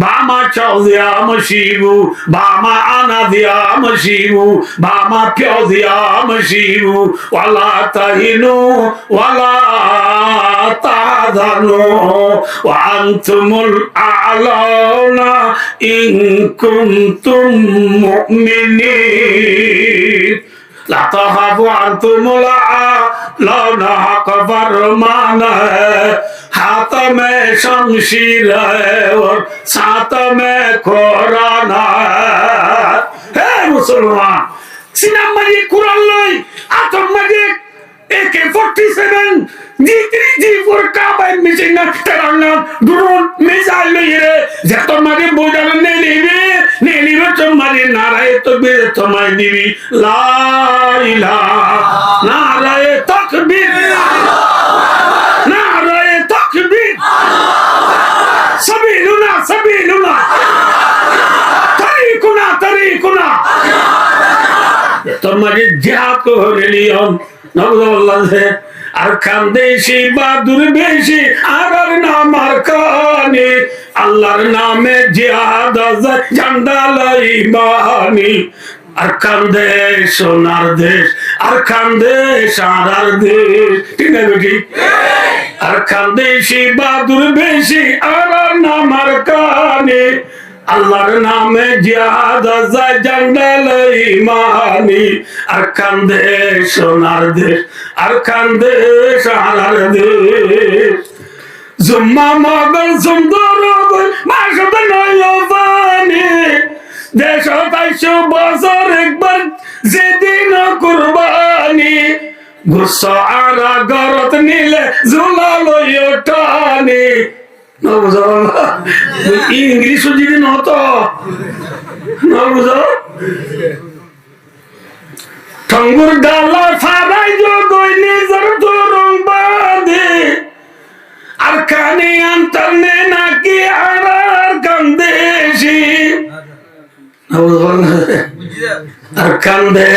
বামা চাও দিয়া মশিবু বামা আনা দিয়া মশিবু বামা পিও দিয়া মশিবু ওয়ালা তাহিনু ওয়ালা তাহাদানু ওয়া আনতুমুল আ'লাউনা ইন কুনতুম মুমিনিন لا تخافوا أنتم الأعلون حق فرمان है हाथ में शमशीर है और साथ में कुरान है मुसलमान सिनाम मजे कुरान लाई आतम मजे AK-47 G3G4 কাবাই মিশিং না তেরাঙ্গা ড্রোন মিসাইল লইরে যত মারে বোঝানো নেই নিবে তোমারে নারায়ে তাকবীর তোমায় দিবি লা ইলাহা নারায়ে তাকবীর নারায়ে তাকবীর সাবিলুনা তারিকুনা তোমারে জিহাদ করিলিয়ম নবুল্লাহ সে আর খানদেশি বাদুর বেশি আর নাম আর কানি আল্লাহর নামে জিহাদ ঝান্ডা লইবানি আর কান্দে সোনার দেশ আর কান্দে সারার দেশ ঠিক আছে ঠিক আর খানদেশি বাদুর বেশি আর নাম আর কানি আল্লাহর নামে জিহাদ যায় জান্ডাল ইমানি আর কান্দে সোনার দেশ আর কান্দে সারার দেশ জুম্মা মগল সুন্দর মাসত নয়বানি দেশ ২২ বছর একবার যেদিন কুরবানি গুস আরা গরত নিলে ঝুলালো টানি ইংলিশ যদি নত ঠঙ্গুর ডালা ফারাই জগই নিজের ধরং বাঁধে আর কানে আন্তর্নে নাকি আর কান্দেশি আর কান্দে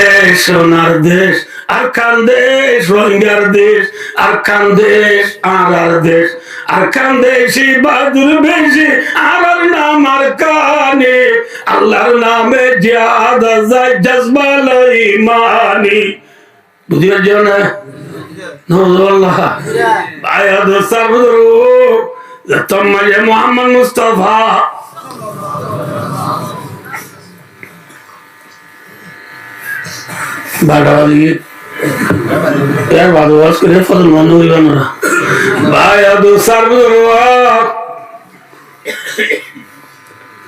সোনার দেশ আর কান্দে রোহিঙ্গার দেশ আর কান্দে আর দেশ আর কান্দে বাদুর বেশি আর নাম আর কানে আল্লাহর নামে জিহাদ যায় জজবাল ইমানি বুঝি পারছো না নওয়াল্লাহ আয়াত সারদরু তম্মায়ে মুহাম্মদ মুস্তাফা বাড়াওয়ালি यार बादवास करे फजल मानो ही बना भाई अब सर बुदरवा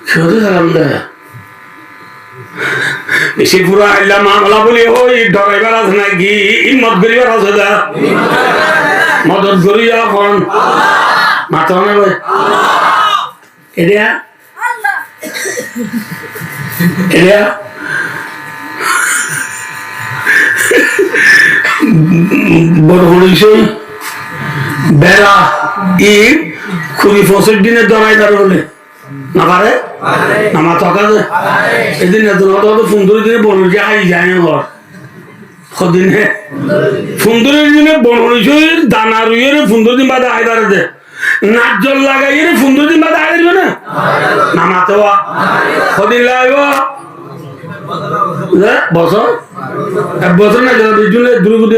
क्यों तो सलाम दे इसी पूरा इल्ला मामला बोले हो ये ड्राइवर आज ना की हिम्मत करी बार आज दा मदद करी या कौन माता ना भाई एरिया एरिया বড় হইছে বেড়া ই খুবই ফসল দিনে দরাই দাঁড় বলে না পারে আমার তকাতে এদিন এত সুন্দর দিনে বড় যে আই যায় না ঘর সদিনে সুন্দরের দিনে বড় হইছে দানা রুইয়ে সুন্দর দিন বাদে আই দাঁড়াতে নাচ জল লাগাই সুন্দর দিন বাদে আই দিবে না নামাতে সদিন লাগাইব বছর এক বছর না দুর্গতি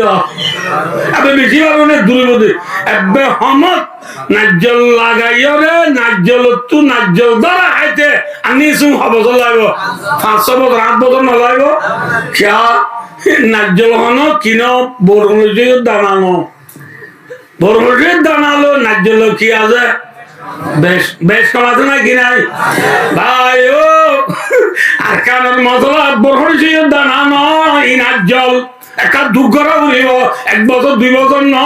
এবার বেশি পারবো না দুর্গতি এবার হমত নাজ্জল লাগাইও রে নাজ্জল তু নাজ্জল দ্বারা হাইতে আনি সুম হবছর লাগব 500 বছর 8 বছর না লাগব খেয়া নাজ্জল হন কিন বরমজের দানানো বরমজের দানালো নাজ্জল কি আছে বেশ বেশ কমাতে না কি নাই ভাই ও আর কানের মশলা বরহরি দানা নয় নাজ্জল একটা দুর্ঘটনা বলিব 1 বছর 2 বছর ন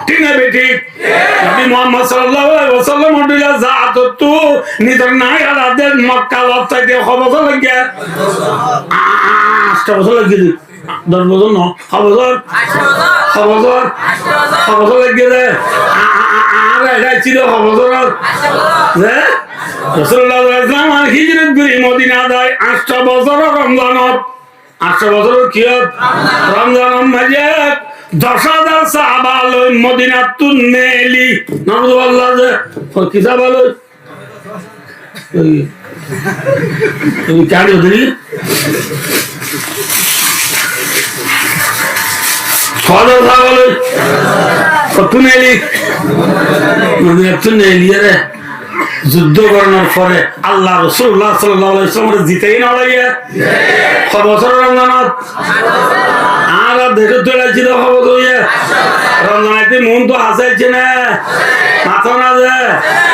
ঠিক না বেঠিক নবী মুহাম্মদ সাল্লাল্লাহু আলাইহি ওয়াসাল্লাম মন্দিরা যাত তো নিদর নাই আর আদের মক্কা লফতাইতে খবর লাগিয়া 8 বছর লাগিয়ে 10 বছর ন খবর লাগিয়ে দে আর এটা ছিল খবর হ্যাঁ রাসূলুল্লাহ সাল্লাল্লাহু আলাইহি ওয়াসাল্লাম হিজরত করে মদিনা যায় 8 বছর রমজানত 8 বছর কি রমজান মাঝে 10,000 সাহাবা লই মদিনা তুনেলি নামুল্লাহ যে কি সাহাবা লই তুমি কেন ধরি কত সাহাবা লই তুনেলি মদিনা তুনেলি রে যুদ্ধ করানোর পরে আল্লাহ রাসূলুল্লাহ সাল্লাল্লাহু আলাইহি ওয়াসাল্লাম জিতেই না লাগে বছর রমজানত আর দেখে চলেছিল খবর হইয়া রমজানাইতে মন তো হাসাইছে না মাথা না যে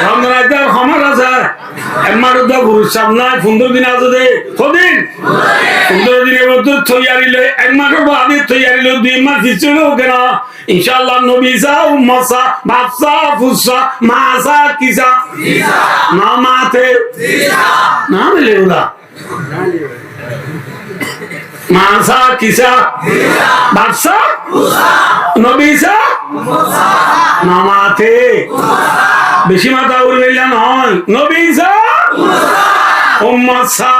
রমজানাইতে ক্ষমা আছে এমার তো ভরসা নাই 15 দিন আছে দে কদিন 15 দিনের মধ্যে তৈয়ারি লই এক মাসের বাদে তৈয়ারি লই 2 মাস ছিল কেন ইনশাআল্লাহ নবী সা উম্মত সা বাপ সা ফুসা মা সা কিসা না মাতে না মিলে ওরা মাসা কিসা বাপসা নবীসা নামাতে বেশি মাথা উড়বেলা নয় নবীসা উম্মত সা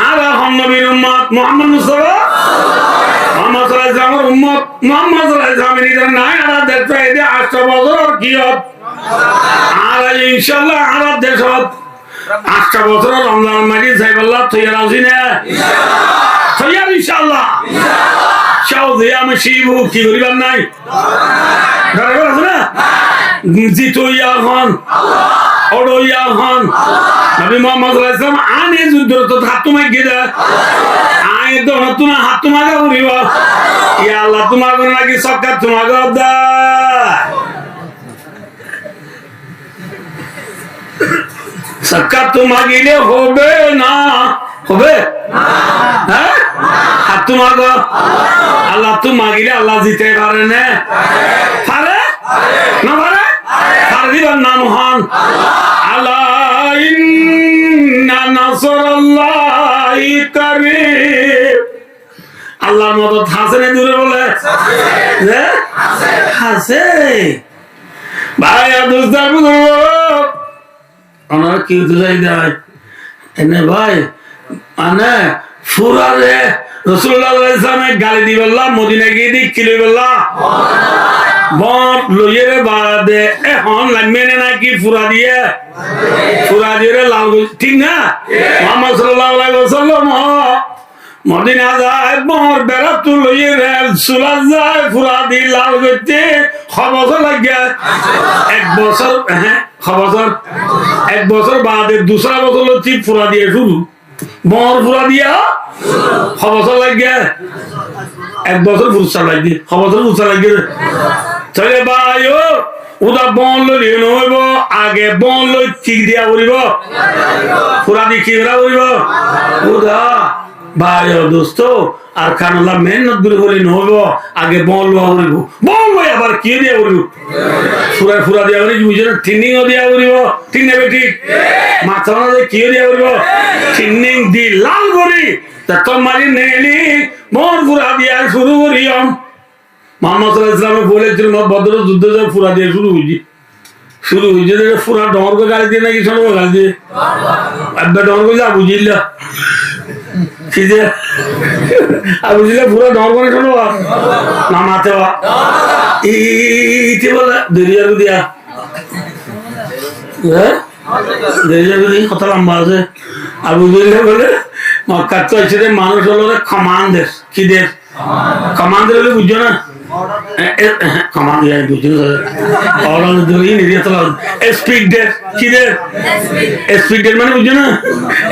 আর হম নবীর উম্মত মুহাম্মদ মুস্তাফা মুহাম্মদ সাল্লাল্লাহু আলাইহি ওয়াসাল্লামের উম্মত মুহাম্মদ সাল্লাল্লাহু আলাইহি ওয়াসাল্লামের নিদর নাই আর দেখতে এদে 8 বছর কি হত আর ইনশাআল্লাহ আর দেশত 8 বছর রমজান মাঝে যাইবাল্লাহ তৈয়ার আছি না ইনশাআল্লাহ তৈয়ার ইনশাআল্লাহ শাওদে আমি শিবু কি করিবার নাই ডরাইবার আছে না জিতো ইয়া খান ওড়ইয়া হন নবী মুহাম্মদ সাল্লাল্লাহু আলাইহি ওয়াসাল্লাম আনে যুদ্ধ তো হাত তোমায় গিয়ে আয় তো নতুন হাত তোমাকে উড়িব ইয়া আল্লাহ তোমাকে নাকি সরকার তোমাকে দা সরকার তোমাকে হবে না হবে হ্যাঁ হাত তোমাকে আল্লাহ তোমাকে আল্লাহ জিতে পারে না পারে না পারে পারে দিবার নাম হন আল্লাহ ইন্না নাসরাল্লাহি কারীব আল্লাহর মদদ আছে না দূরে বলে আছে ভাই দোস্তার ওনারা কি হতে চাই দেয় এনে ভাই মানে ফুরারে রাসূলুল্লাহ ইসলামের গালি দি বললাম মদিনা গিয়ে দি কিলো বললাম বন লইয়ে বাদে এখন লাগবে না নাকি ফুরা দিয়ে লাল ঠিক না মুহাম্মদ সাল্লাল্লাহু আলাইহি ওয়াসাল্লাম মদিনা যায় বর বেড়া তো লইয়ে সুলা যায় ফুরা দি লাল করতে খবর লাগে এক বছর হ্যাঁ খবর এক বছর বাদে দুসরা বছর হচ্ছে ফুরা দিয়ে শুরু বর ফুরা দিয়া খবর লাগে এক বছর ফুরসা লাগে খবর ফুরসা লাগে চলে ভাই ও ওটা বন লই নহইব আগে বন লই ঠিক দিয়া করিব ফুরা দি কি করা করিব ওটা ভাই ও দোস্ত আর খানাল্লাহ মেহনত করে বলে নহইব আগে বন লওয়া করিব বন লই আবার কি দিয়া করিব ফুরা দিয়া করিব বুঝে না ট্রেনিংও দিয়া করিব ঠিক নেবে ঠিক মাথা মাথা কি দিয়া করিব ট্রেনিং দি লাল করি তা তোমারি নেলি বন ফুরা দিয়া শুরু করিম মুহাম্মদ সাল্লাল্লাহু আলাইহি ওয়াসাল্লাম বলেছিলেন বদর যুদ্ধ যা ফুরা দিয়ে শুরু হইছে ফুরা ডর করে গালি দিয়ে নাকি শোনো গালি দিয়ে আব্বা ডর করে যা বুঝিলা কি যে বুঝিলা পুরো ডর করে শোনো না মাতে ইতি বলে দেরিয়া দিয়া হ্যাঁ দেরিয়া দিয়ে কথা লম্বা আছে আর বুঝিলে বলে মক্কা তো এসে মানুষ হলো কমান্ডার কি দের কমান্ডার হলে বুঝছো না কমান্ড বুঝছো और দুই নিয়ে তো স্পিড দের কি দের স্পিড দের মানে বুঝছো না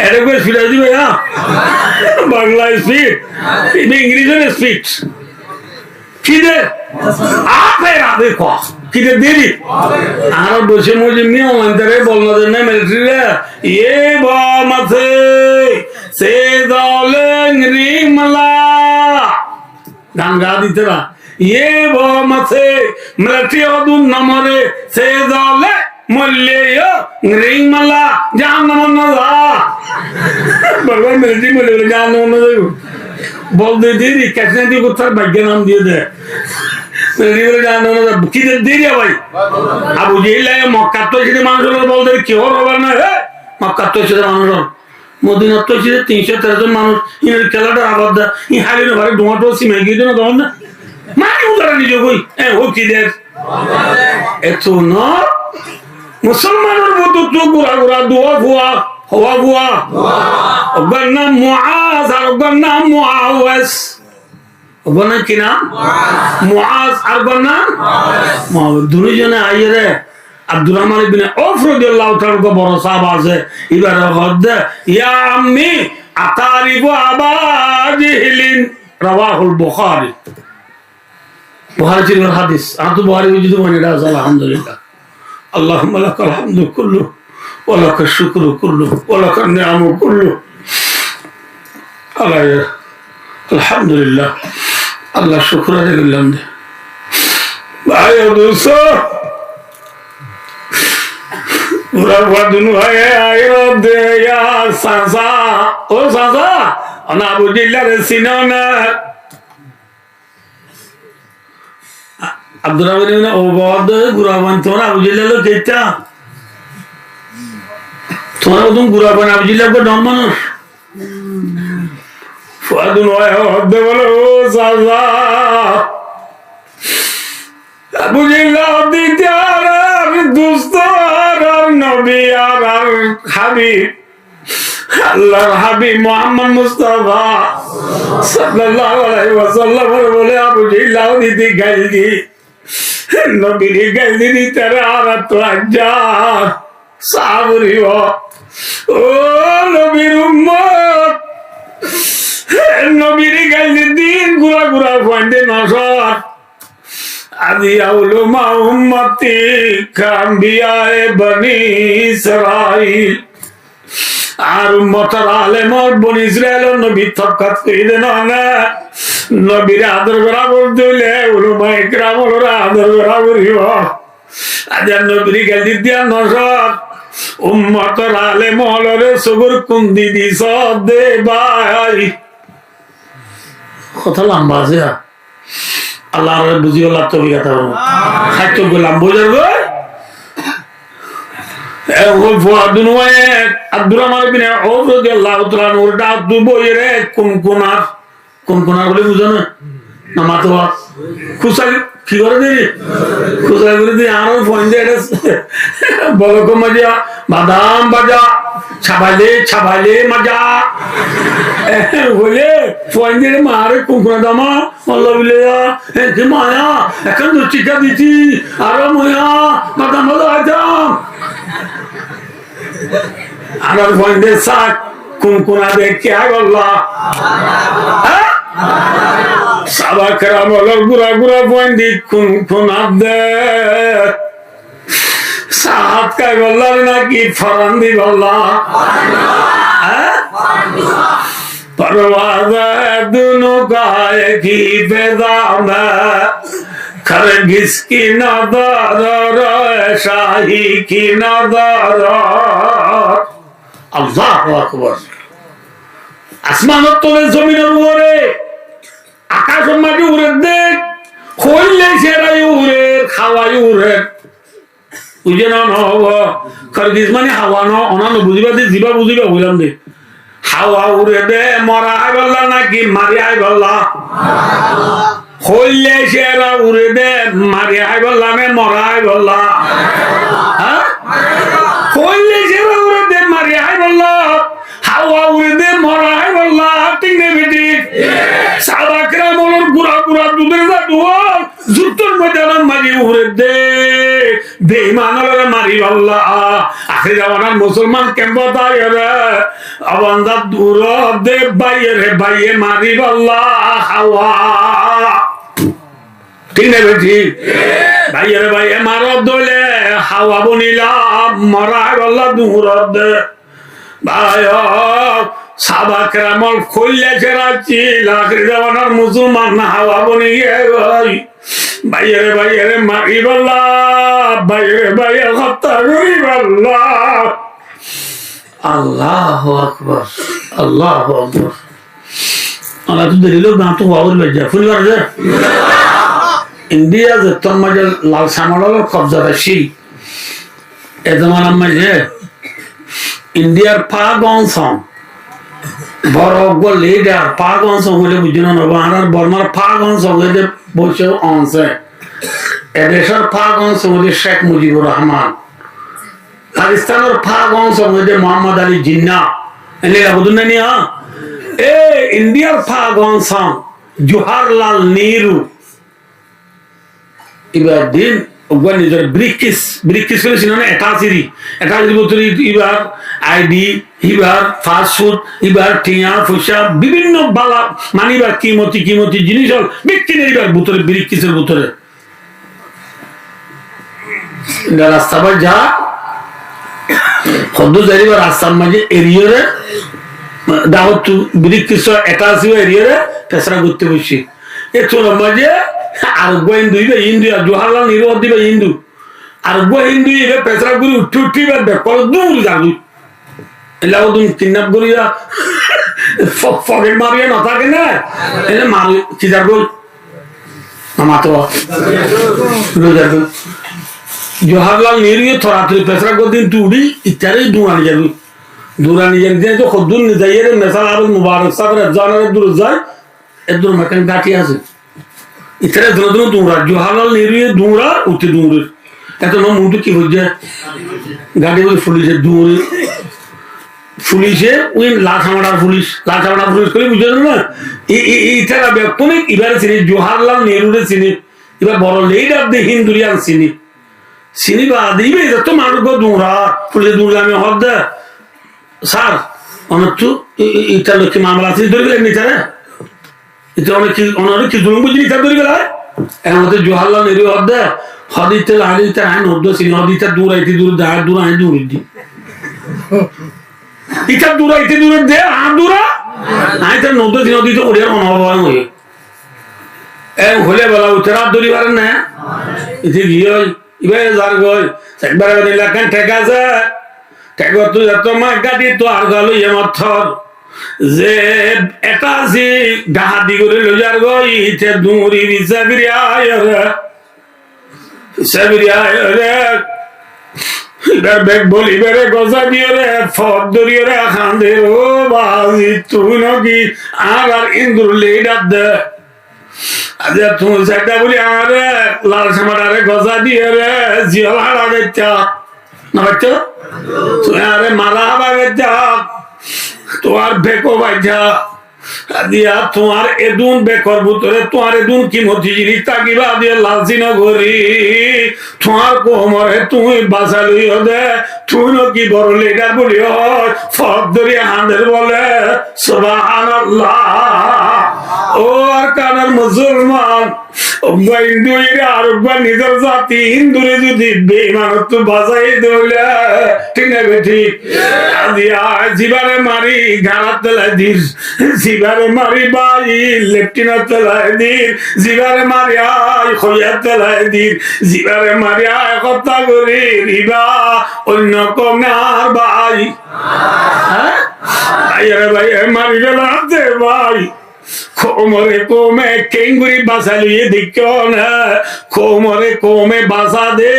এটা কো স্পিড দিবে না বাংলা স্পিড ইংরেজি স্পিড কি দের আপে রাতে কো কি দের দেরি আর বসে মজে মি অন্তরে বলনা দেন না মিলিটারি এ বামাতে সে দলেন রিমলা গান গা দিতে না ये वो मसे मृत्यु दुन नमरे से जाले मल्ले यो रिंगमला जान नमन ना भगवान मृत्यु मल्ले जान नमन ना बोल दे दीदी कैसे दी कुत्ता भाग्य नाम दिए दे मृत्यु जान नमन ना की दे दीदी भाई अब ये ले मक्का तो इसे मानसों बोल दे क्यों रोबा ना है मक्का तो इसे मानसों मदीना तो इसे 313 मानुष इन्हें कैलाडर आबाद इन हाली ने भाई डोंटो सी महंगी दे ना दोन मानी उधर नहीं जो कोई वो किधर ऐसा ना मुसलमानों वो तो बुरा बुरा दुआ हुआ अगर ना मुआज अगर ना मुआवस अगर ना किना मुआज अगर ना मुआवस दोनों जने आये रे अब्दुर्रहमान इब्न औफ रदियल्लाहु ताआला को भरोसा बाज़े इबार हद या अम्मी अतारिबु अबा जहलिन रवाहुल बुखारी बुखारी शरीफ हदीस आतो बुखारी वजद बने राज अल्हम्दुलिल्लाह अल्लाहुम्मा लकल हम्दु कुल्लु व लकल शुक्रु कुल्लु व लकल निअमु कुल्लु अल्हम्दुलिल्लाह अल्लाह शुक्र है बिल्लाह भाई दोस्तों पूरा दुनु है आयो दे या सासा ओ सासा अना अबू जिल्ला रे सिनाना अब्दुर्रहमान ने ओ बहुत गुराबान तोरा अबू जिल्ला लो केटा तोरा तुम गुराबान अबू जिल्ला को डॉन मानुष दुनु है हद बोलो ओ सासा अबू जिल्ला दी त्यारा दोस्तार नबी আর হাবিব আল্লাহর হাবিব মুহাম্মদ মুস্তাফা সাল্লাল্লাহু আলাইহি ওয়াসাল্লাম বলে আবু জিল্লাহ দিদি গাইলি নবীর গাইলি তারা আর তো আজ্জা সাবরিব ও নবীর উম্মত নবীর গাইলে দিন গুড়া গুড়া পয়েন্টে নসর আদি আউলমা উম্মতি কাম্বিয়ায়ে বনি ইসরাইল আর উম্মতের আলেমর বনি ইসরাইল নবী তফাত কইলে না নবীর আদর করা বলতে হইলে উলমা ইকরামর আদর করা বলিব আজান নবীর গাইলে দিয়া নসর উম্মতের আলেমরে সবর কুন্দি দিছ দে ভাই কথা লম্বা আছে আল্লাহ বুঝি আল্লাহ তৌফিক দান করুন খাদ্য গোলাম বুঝার গো ওই ফুয়াদুন ওয়ে আব্দুর রহমান বিন আউফ রাদিয়াল্লাহু তাআলা ওর ডাক দুবই রে কোনকোনার বলে বুঝো না মাতোয়া খুসাই কি করে দিই খুসাই করে দিই আর ফোন দিয়ে বলো কো মজা বাদাম বাজা ছাবাইলে মজা বলে ফোন দিয়ে মারে কোনকোনা দামা আল্লাহ বিলে কি মায়া এখন তো টিকা দিছি আরো ময়া বাদাম বাদাম আমার ফোন দিয়ে সাক কোনকোনা দেখে আল্লাহ সাবা করা বলার গুড়া গুড়া পয়েন্ট দি কোনকোনা দে সাত কাই বললার নাকি ফরান্দি বললা परवाज़ दुनू का एक ही पैगाम है खरगिस की नज़र शाही की नज़र अल्लाहु अकबर আসমানের তলে জমিনের উপরে আকাশের মাঝে উড়ে দেখ খইলে সেরাই উড়ে খাওয়াই উড়ে বুঝে না হব খরগিস মানে হাওয়া ন অনানো বুঝিবা দে জিবা বুঝিবা বললাম দে হাওয়া উড়ে দে মরা আই বললা নাকি মারি আই বললা খইলে সেরা উড়ে দে মারি আই বললা মে মরা আই বললা হ্যাঁ খইলে সেরা উড়ে দে মারি আই বললা হাওয়া উড়ে দে মরা আই বললা ঠিক নেই বেটি সাবাকরা মলর গুড়া গুড়া দুধের যা দুয়ার জুতোর ময়দানের মাঝে উড়ে দে বেঈমানরে মারি আল্লাহ আখের জামানার মুসলমান কেমন তাই রে আবান্দা দূর দে বাইয়ে মারি আল্লাহ হাওয়া ঠিক না বেটি বাইয়ে মার দলে হাওয়া বনিলা মরা আল্লাহ দূর দে ভাই সাবাকরা মল খুললে চেরাচ্ছি আখের জামানার মুসলমান হাওয়া বনি ভাই বাইরে মারি বল্লা বাইরে হত্যা করি বল্লা আল্লাহ আকবার আল্লাহ আকবার আমরা তো দেরি লোক না তো বাবুর বেজা ফুল করে ইন্ডিয়া যে তোর মাঝে লাল সামালের কবজা রাশি এ জমানার মাঝে ইন্ডিয়ার পাক অংশ বড় লিডার পাক অংশ বলে বুঝি না আর বর্মার পাক অংশ বলে বসে অংশে এদেশের পাক অংশ বলে শেখ মুজিবুর রহমান পাকিস্তানের পাক অংশ বলে মোহাম্মদ আলী জিন্না এনে বুঝুন না নিয়া এ ইন্ডিয়ার পাক অংশ জওহরলাল নেহরু এবার দিন নিজের ব্রিকিস করেছিল না এটাচির বছর এবার আইডি এবার ফাস্ট ফুড এবার টিয়া ফুসা বিভিন্ন বালা মানিবার কিমতি জিনিস হল বিক্রি এবার ভিতরে ব্রিকিসের ভিতরে রাস্তা পাই যা খদ্দ যাইবার রাস্তার মাঝে এরিয়রে দাওয়াত ব্রিকিস এটাচি এরিয়রে পেছরা করতে বসছি এ তোর মাঝে আরোগ্য হিন্দু জওহরলাল নেহরু দিবে হিন্দু আরোগ্য হিন্দু পেছরা করে উঠি বেকল দূর যাবি এলাও তুমি কিডন্যাপ করিয়া পকেট মারিয়া নথাকে না এনে মারি কিজার গল মাতো জওহরলাল নেহরু থরাতরি পেছরা করে দিন তুড়ি ইত্যাদি দূরানি যাবি তো খদ্দুর নিজাইয়ের মেসাল আরো মুবারক সাহেবের জানারে দূর যায় এর দূর মেকানিক গাঠি আছে ইতারে দূর দৌড়া জওহরলাল নেহরু দৌড়া উঠে দৌড়ে এত না মুন্টু কি হচ্ছে গাড়ি বলে পুলিশে ওই লাথামাটার পুলিশ করে বুঝে না ইতারা ব্যাপনিক এবারে চিনি জওহরলাল নেহরুরে চিনি এবার বড় লিডার দে হিন্দুরিয়ান চিনি চিনি বা দিবে তো মানুষ দৌড়া ফুলে দৌড়ে আমি হদ দে স্যার অনেক তো এটা লক্ষ্মী মামলা আছে ধরে গেলেন নিচারে এটা অনেক কি জমি বুঝি নিচা ধরে গেল এর মধ্যে জোহাল্লা নেরি হদ দে হদিতে হাদিতে আইন হদ চিনি হদিতে দূরাইতে দূর দে দূর আইন দূর দি এটা দূরাইতে দূর দে আর দূরা আইতে নদ চিনি হদিতে ওরিয়ার মনোভাব হয় হলে বলা উত্তরা দৌড়ি পারেন না এতে গিয়ে ইবাই যার গই একবার এলাকায় ঠেকা আছে ঠেকা তুই এত মা গাড়ি তো আর গেল এমথর যে এটা আছে ডাহাতি করে লইয়ার গই ইতে দূরি বিসাবিরিয়া রে এবার বেগ বলি বেরে গজা দিয়ে রে ফদ দরিয়ে রে খান্দে ও বাজি তুই নাকি আর ইন্দুর লেডার দে আচ্ছা তুমি সেটা বলি আমার লাল সামারে গজা দিয়ে রে জিও ভাড়া বেচা না বাচ্চা তুমি আরে মারা বাগেচা তোমার বেকো বাজা দিয়া তোমার এদুন বেকর ভিতরে তোমার এদুন কি মতি জিনিস তাকিবা দিয়ে লালচি না ঘরি তোমার কোমরে তুমি বাসা লইও দে তুই কি বড় লেডার বলি হয় ফদ ধরিয়া হাঁদের বলে সুবহানাল্লাহ ও আর কানার মুসলমান হিন্দু আর নিজের জাতি হিন্দুরে যদি বেমানত্ব বাজাই দৌলে ঠিক না ঠিক জীবারে মারি গানার তেলায় দিস জীবারে মারি বাই লেফটিনার তেলায় দিন জীবারে মারি আয় খইয়ার তেলায় দিন জীবারে মারি আয় কথা করি রিবা অন্য কনার ভাই ভাইয়ারে ভাই মারি গেলাতে ভাই কোমরে কোমে কেঙ্গুরি বাসা লিয়ে দিক্কো না কোমরে কোমে বাসা দে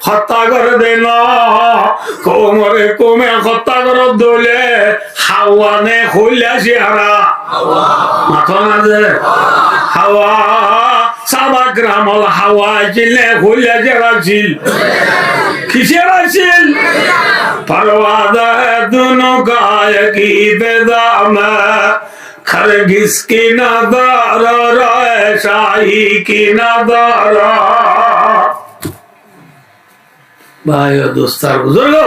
হত্যা করে দে না কোমরে কোমে হত্যা করে দলে হাওয়া নে হইলা শিহারা মাথা না দে হাওয়া সাবা গ্রামল হাওয়া চিলে হইলা শিহারা ছিল কিসের ছিল परवादा दोनों गाय की बेदामा खरगिस की नदारा राय शाही की नदारा भाई और दोस्तार बुजुर्गो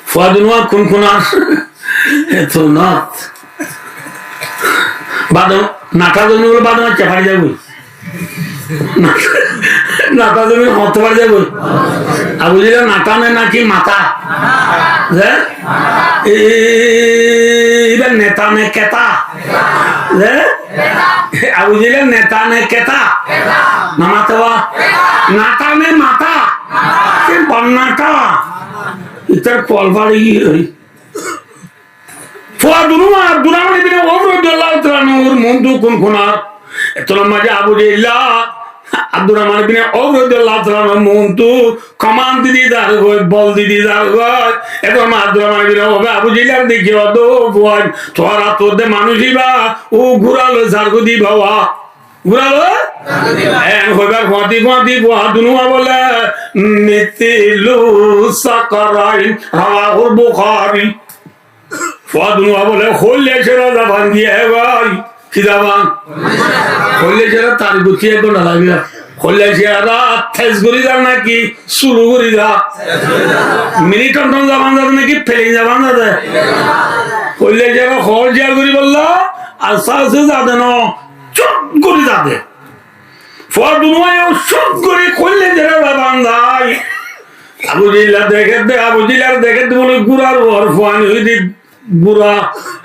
फादुनवा कुनकुना है तो नात बादो नाटा दोनों बोले बादो में चफारी जाएगी नाटा दोनों होते बार जाएगी अब उधर नाटा में ना की माता है इधर नेता में कहता है अब उधर नेता में कहता नमातवा नाटा में माता फिर बननाटा इधर क्वालफाई है फुआदुनुमा दुरामनी बिना ओवर डॉलर त्रानूर मुंडू कुनकुना इतना मजा अबुदिल्ला अब्दुल रहमान बिना ओवर डॉलर त्रानूर मुंडू कमान दीदी दार गोय बॉल दीदी दार गोय इतना मजा अब्दुल रहमान बिना ओवर अबुदिल्ला देखियो दो फुआद थोड़ा तो दे मानुषी बा वो गुरा लो जारगो दी बावा गुरा लो होगा फाती फुआदुनुमा बोले मितिलु सकराइन रवाहुल बुखारी फुआदुनुमा बोले खोले चला जबान दिया है भाई की जबान खोले चला तारीख बुतिया को डाला गया खोले चला थेस गुरी जाना की शुरू गुरी जा मिनिट टन जबान जाने की फेलिंग जबान जाते खोले चला खोल जा गुरी बोला आसार से जाते ना चुप गुरी जाते फुआदुनुमा ये चुप गुरी खोले चला जबान दाई अबुदिल्ला देखे बोले गुरा रोहर फुआनी हुई थी बुरा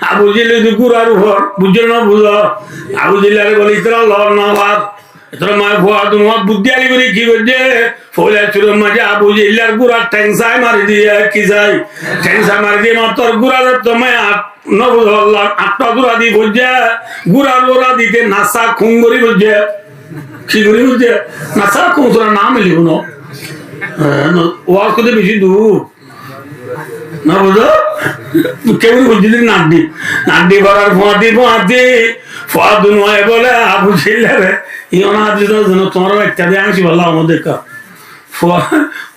आबू जिले तो गुरा रोहर बुझे ना बुझा आबू जिले रे बोले इतना लौर ना बात इतना मैं फुआदुनुमा बुद्धियाली बरी की बजे फोले चुरे मजे आबू जिले गुरा टेंसाई मार दिया किसाई टेंसाई मार दिया मातर गुरा तो मैं न बुझा आटा गुरा दी बुझे गुरा रोरा दी के नासा खुंगरी बुझे की गुरी बुझे नासा खुंगरा नाम लिखो ना ওয়াজ করতে বেশি দূর না বুঝো কেমন বুঝলি নাড্ডি ভরার ফুয়াদুনুমা বলে আবু ছিলেরে ইয়না দিত যেন তোমার ইত্যাদি আনছি বললা আমাদের কা ফুয়া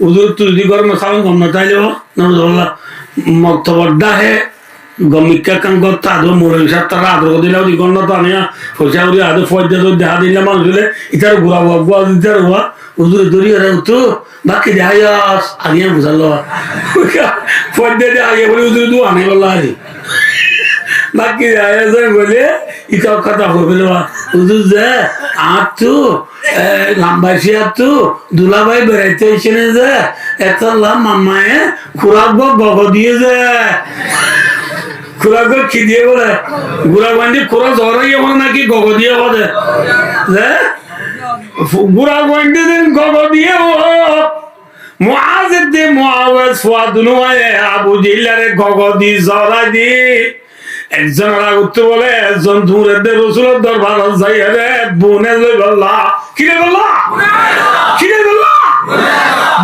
উজুর তুই কর মশাল কম না তাইলে না বুঝলা মক্তবড্ডা হে গমিকা কাম করতে আদর মরে সব তারা আদর দিলাও দি গন্ড তো আনিয়া পয়সা করি আদর ফয়দা তো দেখা দিলাম মানুষ হলে ইতার ঘুরা গুয়া দিতার হওয়া উজুরে দড়ি ওরা তো বাকি দেখাইয়াস আনিয়া বুঝালো ফয়দা দিয়ে আগে বলে উজুরে দু আনে বললা আরে বাকি দেখাইয়াস বলে ইতাও কথা করবে উজুর যে আর তো লাম্বাসি আর তো দুলাভাই বেড়াইতে এসে যে এত মামায়ে খুরাক গগ দিয়ে যে খুরাক কি দিয়ে বলে গুড়া বান্ডি খুরা জ্বরাই হল নাকি গগ দিয়ে বলে গুড়া বান্ডি দিন গগ দিয়ে মুআযিব দি মুআওয়াজ ফুয়াদুনু আবু জিল্লারে গগ দি জ্বরা দি একজন উত্তর বলে একজন দূরের রসুলের দরবার যাই রে বোনে লই বললা কিরে বললা কিরে বললা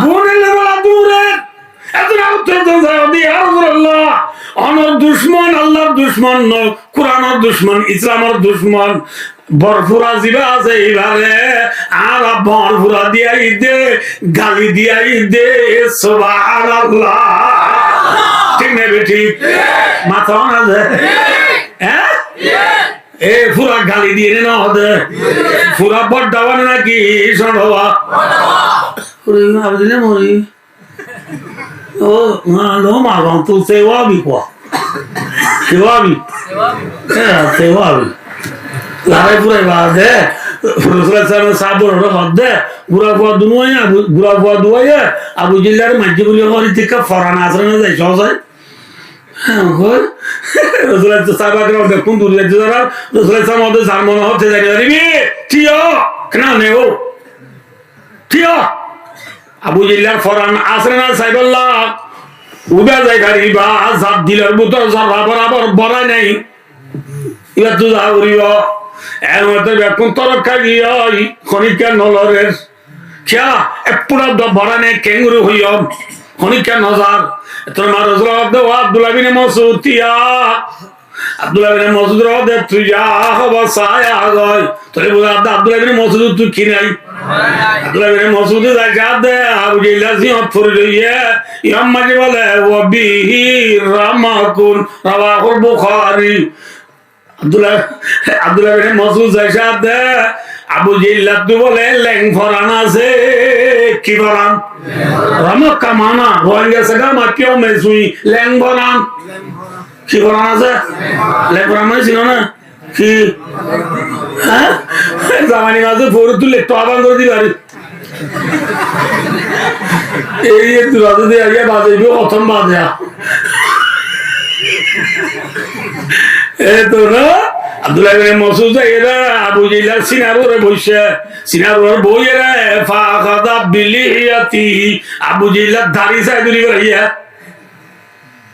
বোনে লই বললা দূরের একজন উত্তর দিয়ে আল্লাহ অনর দুশ্মন আল্লাহর দুশ্মন কোরআনের দুশ্মন ইসলামের দুশ্মন বরফুরা জিবা আছে এইবারে আর বরফুরা দিয়াই দে গালি দিয়াই দে সুবহানাল্লাহ ঠিক না বেটি মাথা না যায় হ্যাঁ এ পুরা গালি দিয়ে না হতে পুরা বড্ডা বানে নাকি শোনা দিলে মরি ও লো মারবাম তো সেওয়াবি কোয়া সেওয়াবি হ্যাঁ সেওয়াবি লারাই পুরাই বাদে সাবর হদে গুড়া ফুয়া দুনুয়াই গুড়া ফুয়া দুয়াই আবু জিল্লার মাঝে বলি হরি থেকে ফরান আশ্রমে যাই সহজ রসুলের সাহাবাকে দেখুন দূর যাচ্ছে যারা রসুলের মধ্যে যার মনে হচ্ছে জানি পারিবি ঠিক কেন নেও ঠিক আবু জিল্লার ফরান আসরে না সাইবল্লাহ উদা যাই গাড়ি বা জাত দিলের বুতর যারা বরাবর বড়াই নাই এবার তো যা করিব এর মধ্যে বেকুন তরকা গিয়ে খনিকা নলরের খেয়া এপুরা বড়া নেই কেঙ্গুরু হইয় খনিকা নজার তোর মা রসুল আব্দুল্লাহ বিন মাসউদ তিয়া আব্দুল্লাহ বিন মাসউদ রদে তুই যা হবা সায়া গয় তোরে বুঝা আব্দুল্লাহ বিন মাসউদ তুই কি নাই আব্দুল্লাহ বিন মাসউদ জাকাত দে আবু জিল্লা সিহত ফুর লইয়া ইমাম মাজি বলে ওয়া বিহি রামাকুন রাওয়াহুল বুখারী আব্দুল্লাহ বিন মাসউদ জাকাত দে আবু জিল্লা তু বলে লেং ফরান আছে কি ফরান রামক কামানা রোহিঙ্গা সগা মাকিও মেসুই লেং ফরান কি ফরান আছে লেং ফরান মানে ছিল না কি হ্যাঁ জামানি মাঝে ফোর তুলে তো আবার করে দিবি আরে এই তুই রাজু দিয়ে আগে বাজাইবি প্রথম বাজা এ তো না আব্দুল্লাহ বিন মাসউদ এরা আবু জিল্লার সিনারোরে বইছে সিনারোর বইয়েরা ফাখাদা বিলিয়াতি আবু জিল্লার দাড়ি চাই দুলি করিয়া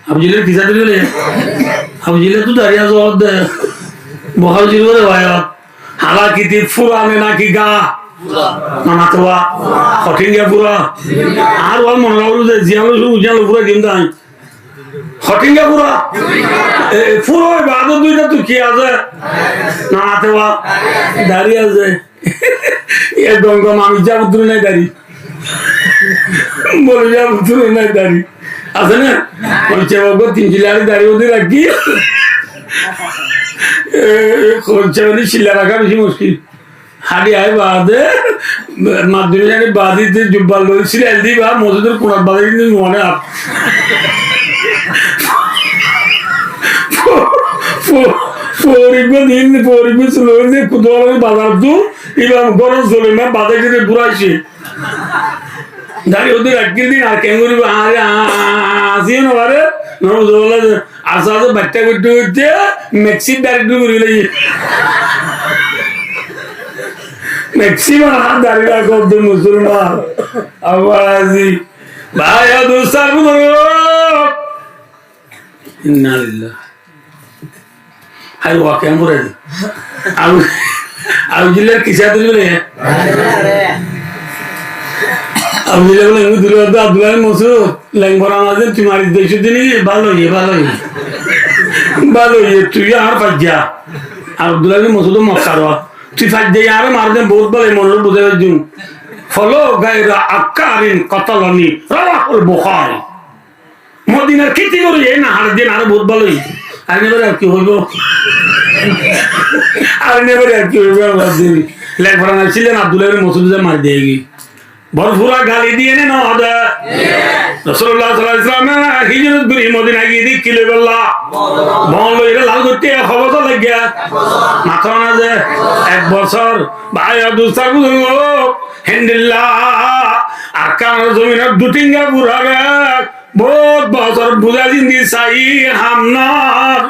আবু জিল্লার কি চাই দুলি আবু জিল্লা তো দাড়ি আছে দে বহাল জিল করে ভাই হালা কিতি ফুরানে নাকি গা মামা তোয়া কঠিন পুরা আর ওর মনে রাখলো যে জিয়ালো পুরা দিন দাই হটিঙ্গা পুরা পুরো বাদর দুইটা তো কি আছে না দেওয়া দাঁড়িয়ে আছে একদম আমি যাবো নাই দাঁড়ি বলে যাবো নাই দাঁড়ি আছে না খরচা বাবু 3 চিলারে দাঁড়িয়ে ওদের রাখি খরচা মানে শিলা রাখা বেশি মুশকিল হাড়ি আয় বাদে মাধ্যমিক জানি বাদিতে জুব্বাল সিলাইল দিবা মসজিদের কোনার বাদে কিন্তু মনে আপ বাজার তো এবার গরম চলে না বাজার যদি ঘুরাইছে দাঁড়িয়ে ওদের একদিন দিন আর কেন করিব আসিও না পারে আসা তো বাচ্চা করতে করতে ম্যাক্সিম ডাইরেক্ট করি লাগি ম্যাক্সিমাম হাত দাঁড়িয়ে রাখো মুসলমান আবার আসি ভাই দোস্তার ইন্নালিল্লাহ হাই ওয়া কেন করে আবু জিল্লার কিসা তুই বলে আবু জিল্লা বলে আমি দূরে আব্দুল্লাহ মাসউদ ল্যাং ভরান আছে তুই মারি দেশ দিন ভালো তুই আর ফাজ্জা আব্দুল্লাহ মাসউদ মক্কারওয়া তুই ফাজ্জা আর মার দে বহুত বলে মনর বুঝে দিন ফলো গায়রা আক্কারিন কতলানি রাওয়াহুল বুখারী মদিনার খেতে করে না হার দিন আর বহুত ভালোই আর নেবার আর কি হইব আর নেবার আর কি হইব লেখপড়া না ছিলেন আব্দুল্লাহ মসুদ মার দিয়ে গি বরফুরা গালি দিয়ে নে না রাসূলুল্লাহ সাল্লাল্লাহু আলাইহি ওয়াসাল্লাম হিজরত করে মদিনা গিয়ে দি কিলে বললা বল লইরা লাল করতে খবর তো লাগিয়া মাথা না যে এক বছর ভাই দুস্তার বুঝো হেন্দিল্লাহ আর কার জমিনের দুটিঙ্গা বুড়াবে বহুত বছর বুঝা জিন্দি চাই হামনার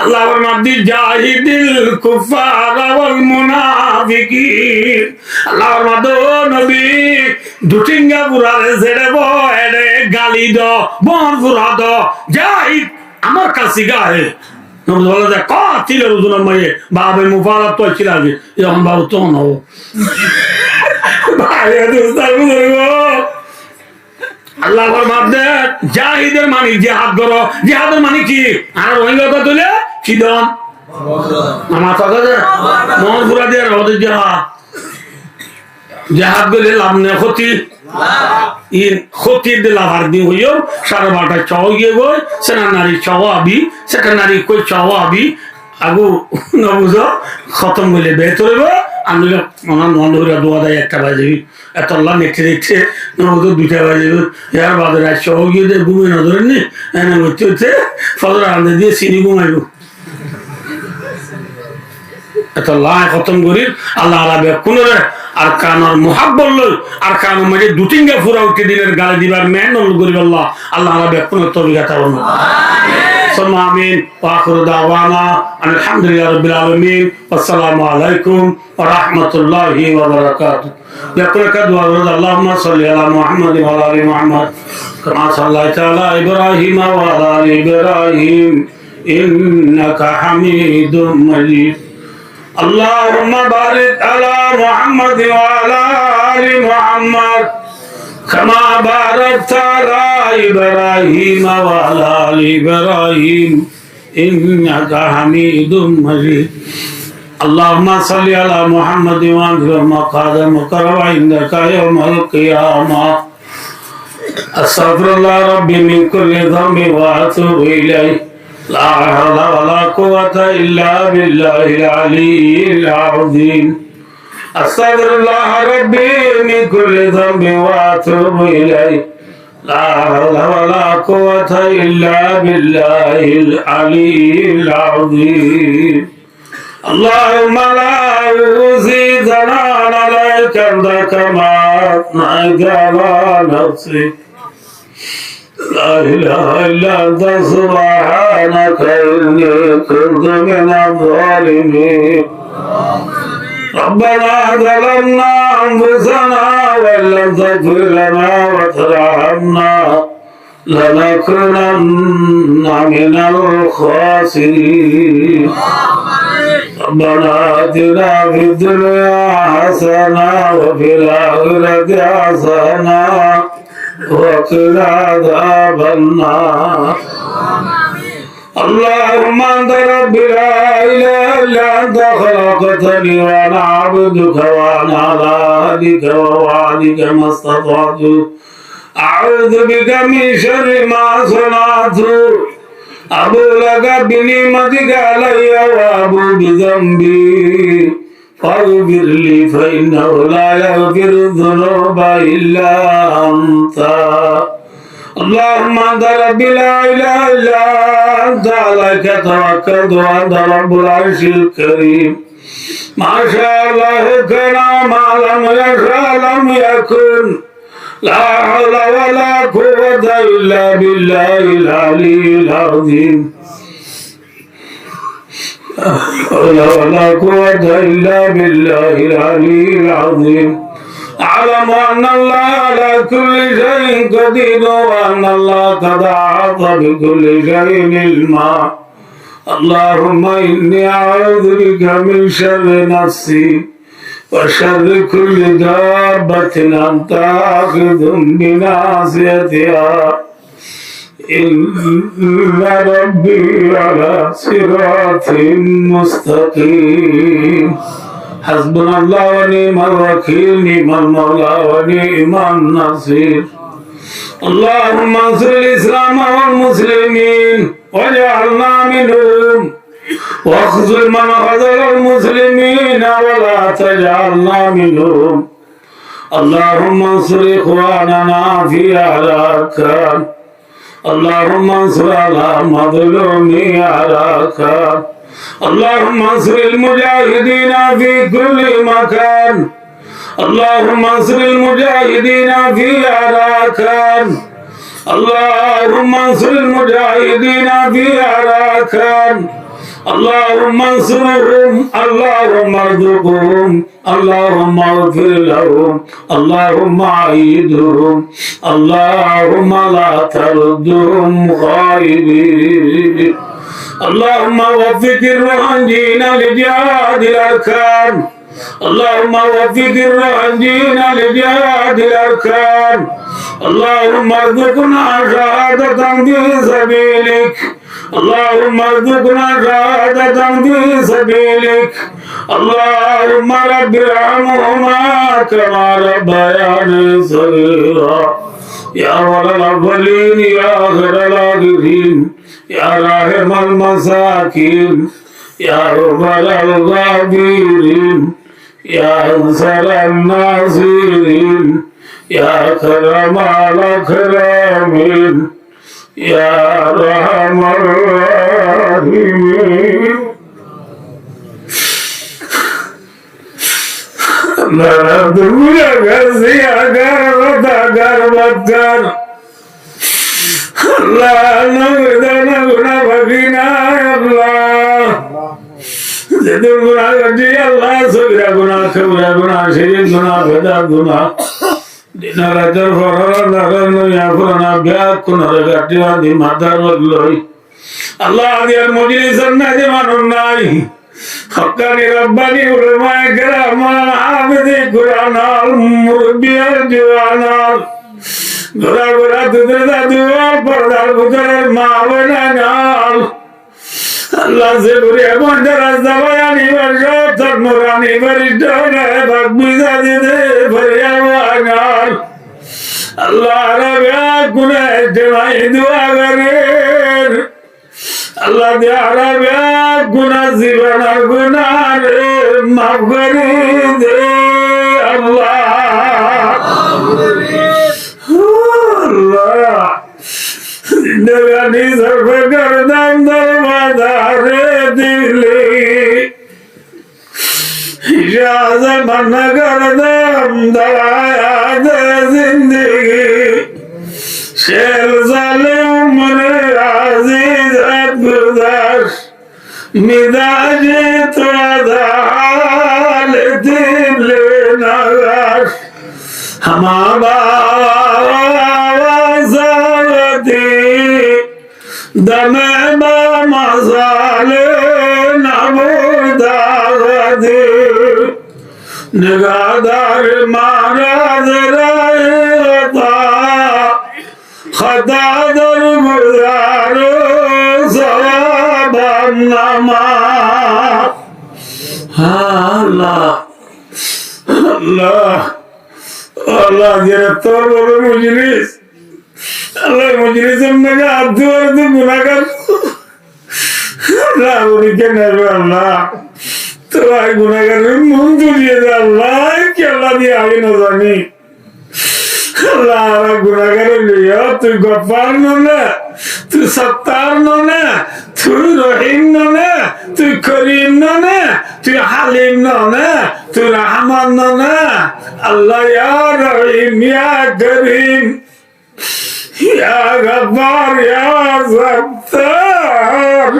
আল্লাহর মাদি জাহিদিল কুফার ওয়াল মুনাফিকিন আল্লাহর মাদো নবী দুটিঙ্গা বুড়ারে ছেড়ে বড়ে গালি দ বন বুড়া দ যাই আমার কাছে গায়ে নবী বলে যে কাতিল রুজুন মায়ে বাবে মুফারাত তো ছিল আগে এখন বাবু তো না ভাই দোস্তার বুঝো আল্লাহর মাধ্যমে জাহিদের মানি জিহাদ করো জিহাদের মানি কি আর রোহিঙ্গা তুলে খিদম আমার কথা মন পুরা দিয়ে ওদের জিহাদ জিহাদ গেলে লাভ নেই ক্ষতি ক্ষতির দিলা ভার দিয়ে হইও 12:30 চাও গিয়ে গই সেটা নারী চাও আবি সেটা নারী কই চাও আবি আগু নবুঝ খতম বলে বেতরে আমি মন ধরে দোয়া দেয় 1টা বাজে এত আল্লাহ নেটে দেখছে নবুঝ 2টা বাজে এর বাদে রাত চাও গিয়ে ঘুমে না ধরেন নি এনে হচ্ছে হচ্ছে ফজর আনতে দিয়ে চিনি ঘুমাইব এত আল্লাহ খতম করি আল্লাহ আলাবে কোনরে আর কানার মুহাব্বত লই আর কানো মাঝে দুটিঙ্গা ফুরা উঠে দিনের গালে দিবার মেন গরিব আল্লাহ আল্লাহ আলাবে কোন তৌফিক দাও আমিন সুম্মা আমিন ওয়া আখিরু দাওয়ানা আলহামদুলিল্লাহি রাব্বিল আলামিন আসসালামু আলাইকুম ওয়া রাহমাতুল্লাহি ওয়া বারাকাতুহু ইয়াকুলকা দুআ আল্লাহুম্মা সাল্লি আলা মুহাম্মাদ ওয়া আলা আলি মুহাম্মাদ কামা সাল্লাইতা আলা ইব্রাহিম ওয়া আলা আলি ইব্রাহিম ইন্নাকা হামিদুম মাজিদ اللهم بارك على محمد وعلى آل محمد كما باركت على إبراهيم وعلى آل إبراهيم إنك حميد مجيد اللهم صل على محمد وأنزل مقعد مقرب عندك يوم القيامة أستغفر الله ربي من كل ذنب وأتوب إليه لا حول ولا قوة إلا بالله العلي العظيم أستغفر الله ربي من كل ذنب وأتوب إليه لا حول ولا قوة إلا بالله العلي العظيم اللهم لا أحصي ثناء عليك أنت كما أثنيت على نفسك لا إله إلا أنت سبحانك إني كنت من الظالمين ربنا ظلمنا أنفسنا وإن لم تغفر لنا وترحمنا لنكونن من الخاسرين ربنا آتنا في الدنيا حسنة وفي الآخرة حسنة وقنا عذاب النار اللهم أنت ربي لا إله إلا أنت خلقتني وأنا عبدك وأنا على عهدك ووعدك ما استطعت أعوذ بك من شر ما صنعت أبو لك بنعمتك علي وأبو بذنبي فاغفر لي فإنه لا يغفر الذنوب إلا أنت اللهم أنت ربي لا إله إلا أنت عليك توكلت وأنت رب العرش الكريم ما شاء الله كان ما لم يشاء لم يكن لا حول ولا قوة إلا بالله العلي العظيم ولا قوة إلا بالله العلي العظيم أعلم أن الله على كل شيء قدير وأن الله قد أحاط بكل شيء علما اللهم إني أعوذ بك من شر نفسي وشر كل دابة أنت آخذ بناصيتها إن ربي على صراط مستقيم حسبنا الله ونعم الوكيل نعم المولى ونعم النصير اللهم انصر الإسلام والمسلمين واجعلنا منهم واخذل من خذل المسلمين ولا تجعلنا منهم اللهم انصر إخواننا في أراكان اللهم انصر على مظلومي أراكان اللهم انصر المجاهدين في كل مكان اللهم انصر المجاهدين في أراكان اللهم انصر المجاهدين في أراكان اللهم انصرهم اللهم ارزقهم اللهم اغفر لهم اللهم أيدهم اللهم لا تردهم خائبين اللهم وفق الروحانيين لجهاد الأركان اللهم وفق الروحانيين لجهاد الأركان اللهم ارزقنا شهادة في سبيلك اللهم ارزقنا شهادة في سبيلك اللهم رب ارحمهما كما ربياني صغيرا يا ولد الأولين يا آخر الآخرين يا راحم المساكين يا رب الغابرين يا أنصر الناصرين يا كرم الأكرمين يا أرحم الراحمين نرد مجھے اگر وداگر بدگر اللہ نگدن گناہ بگینا اللہ جدر گناہ کرجی اللہ سبرا گناہ کبرا گناہ شریف گناہ بدا گناہ دینا راجر فرارا نرن یا فرنا بیاد کنر گٹیا دی مادر بگلوئی اللہ دیار مجلسن نجی منن نائی حقانی ربانی علماء کرام عابدی قرآن مربیار جوانار گرا گرا تدردا دوار پردار گزر ماونا نال اللہ سے بری بندر از دبایانی ورشاد تر نورانی برشتون بک بیزا دیده فریابانال اللہ رب یاد کنه اجتماعی دعا کریر اللہ دیارا بیاد گناہ زیبانا گناہ معاف کری دے اللہ اللہ زندگانی صرف کردم در مدار دلی اجازت من کردم در حیات زندگی شیل ظالم من عزیز گذشت مزاج تو حال دل نگشت ہمارا دم با مزال نبوداغدی نگادار مارد رایتا خطا در گزار ثواب نما اللہ اللہ اللہ گرفتار بولو مجلس اللہ مجلس میں عبد ورد گناہگار اللہ بولی کہ نبی اللہ تو آئی گناہگار من دلیے دے اللہ کہ اللہ دی آئی نظانی اللہ آرہ گناہگار لیا تو غفار نونا تو ستار نونا تو رحیم نونا تو کریم نونا تو حلیم نونا تو رحمان نونا اللہ یا رحیم یا کریم یا غفار یا ستار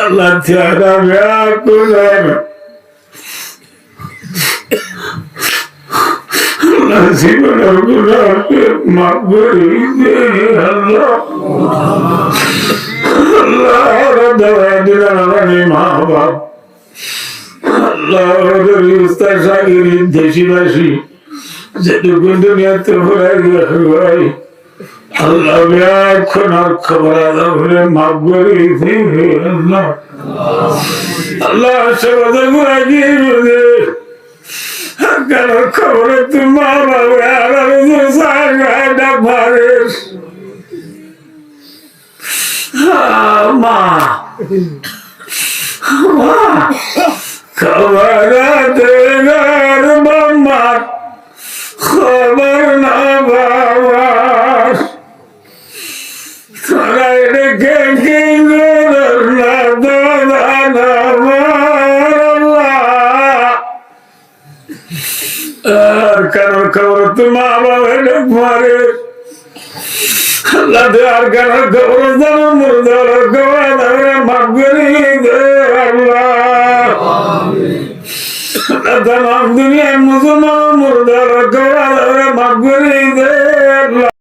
اللہ تیارا بیا کنر اللہ سیبنا گناہ مغفری دے اللہ اللہ رب دلنا غنی ماں باپ اللہ رب استشاگری دیشی باشی جدوکن دنیا تفرائی رکھوائی اللہ بیا کھنا خبرادہ بھرے مغفری دے اللہ اللہ شبادہ گناہ کی دے কেন খবরে তোমার মা খবর দেগার মামার খবর না বাবার তোরা রেখে কি না দাদা কারোর খবর তোমার বাবা মারে আল্লাহ আর কারোর খবর জানো মুর্দার খবর মাফ করে দে আল্লাহ তামাম দুনিয়ার মুসলমান মুর্দার খবর মাফ করে দে।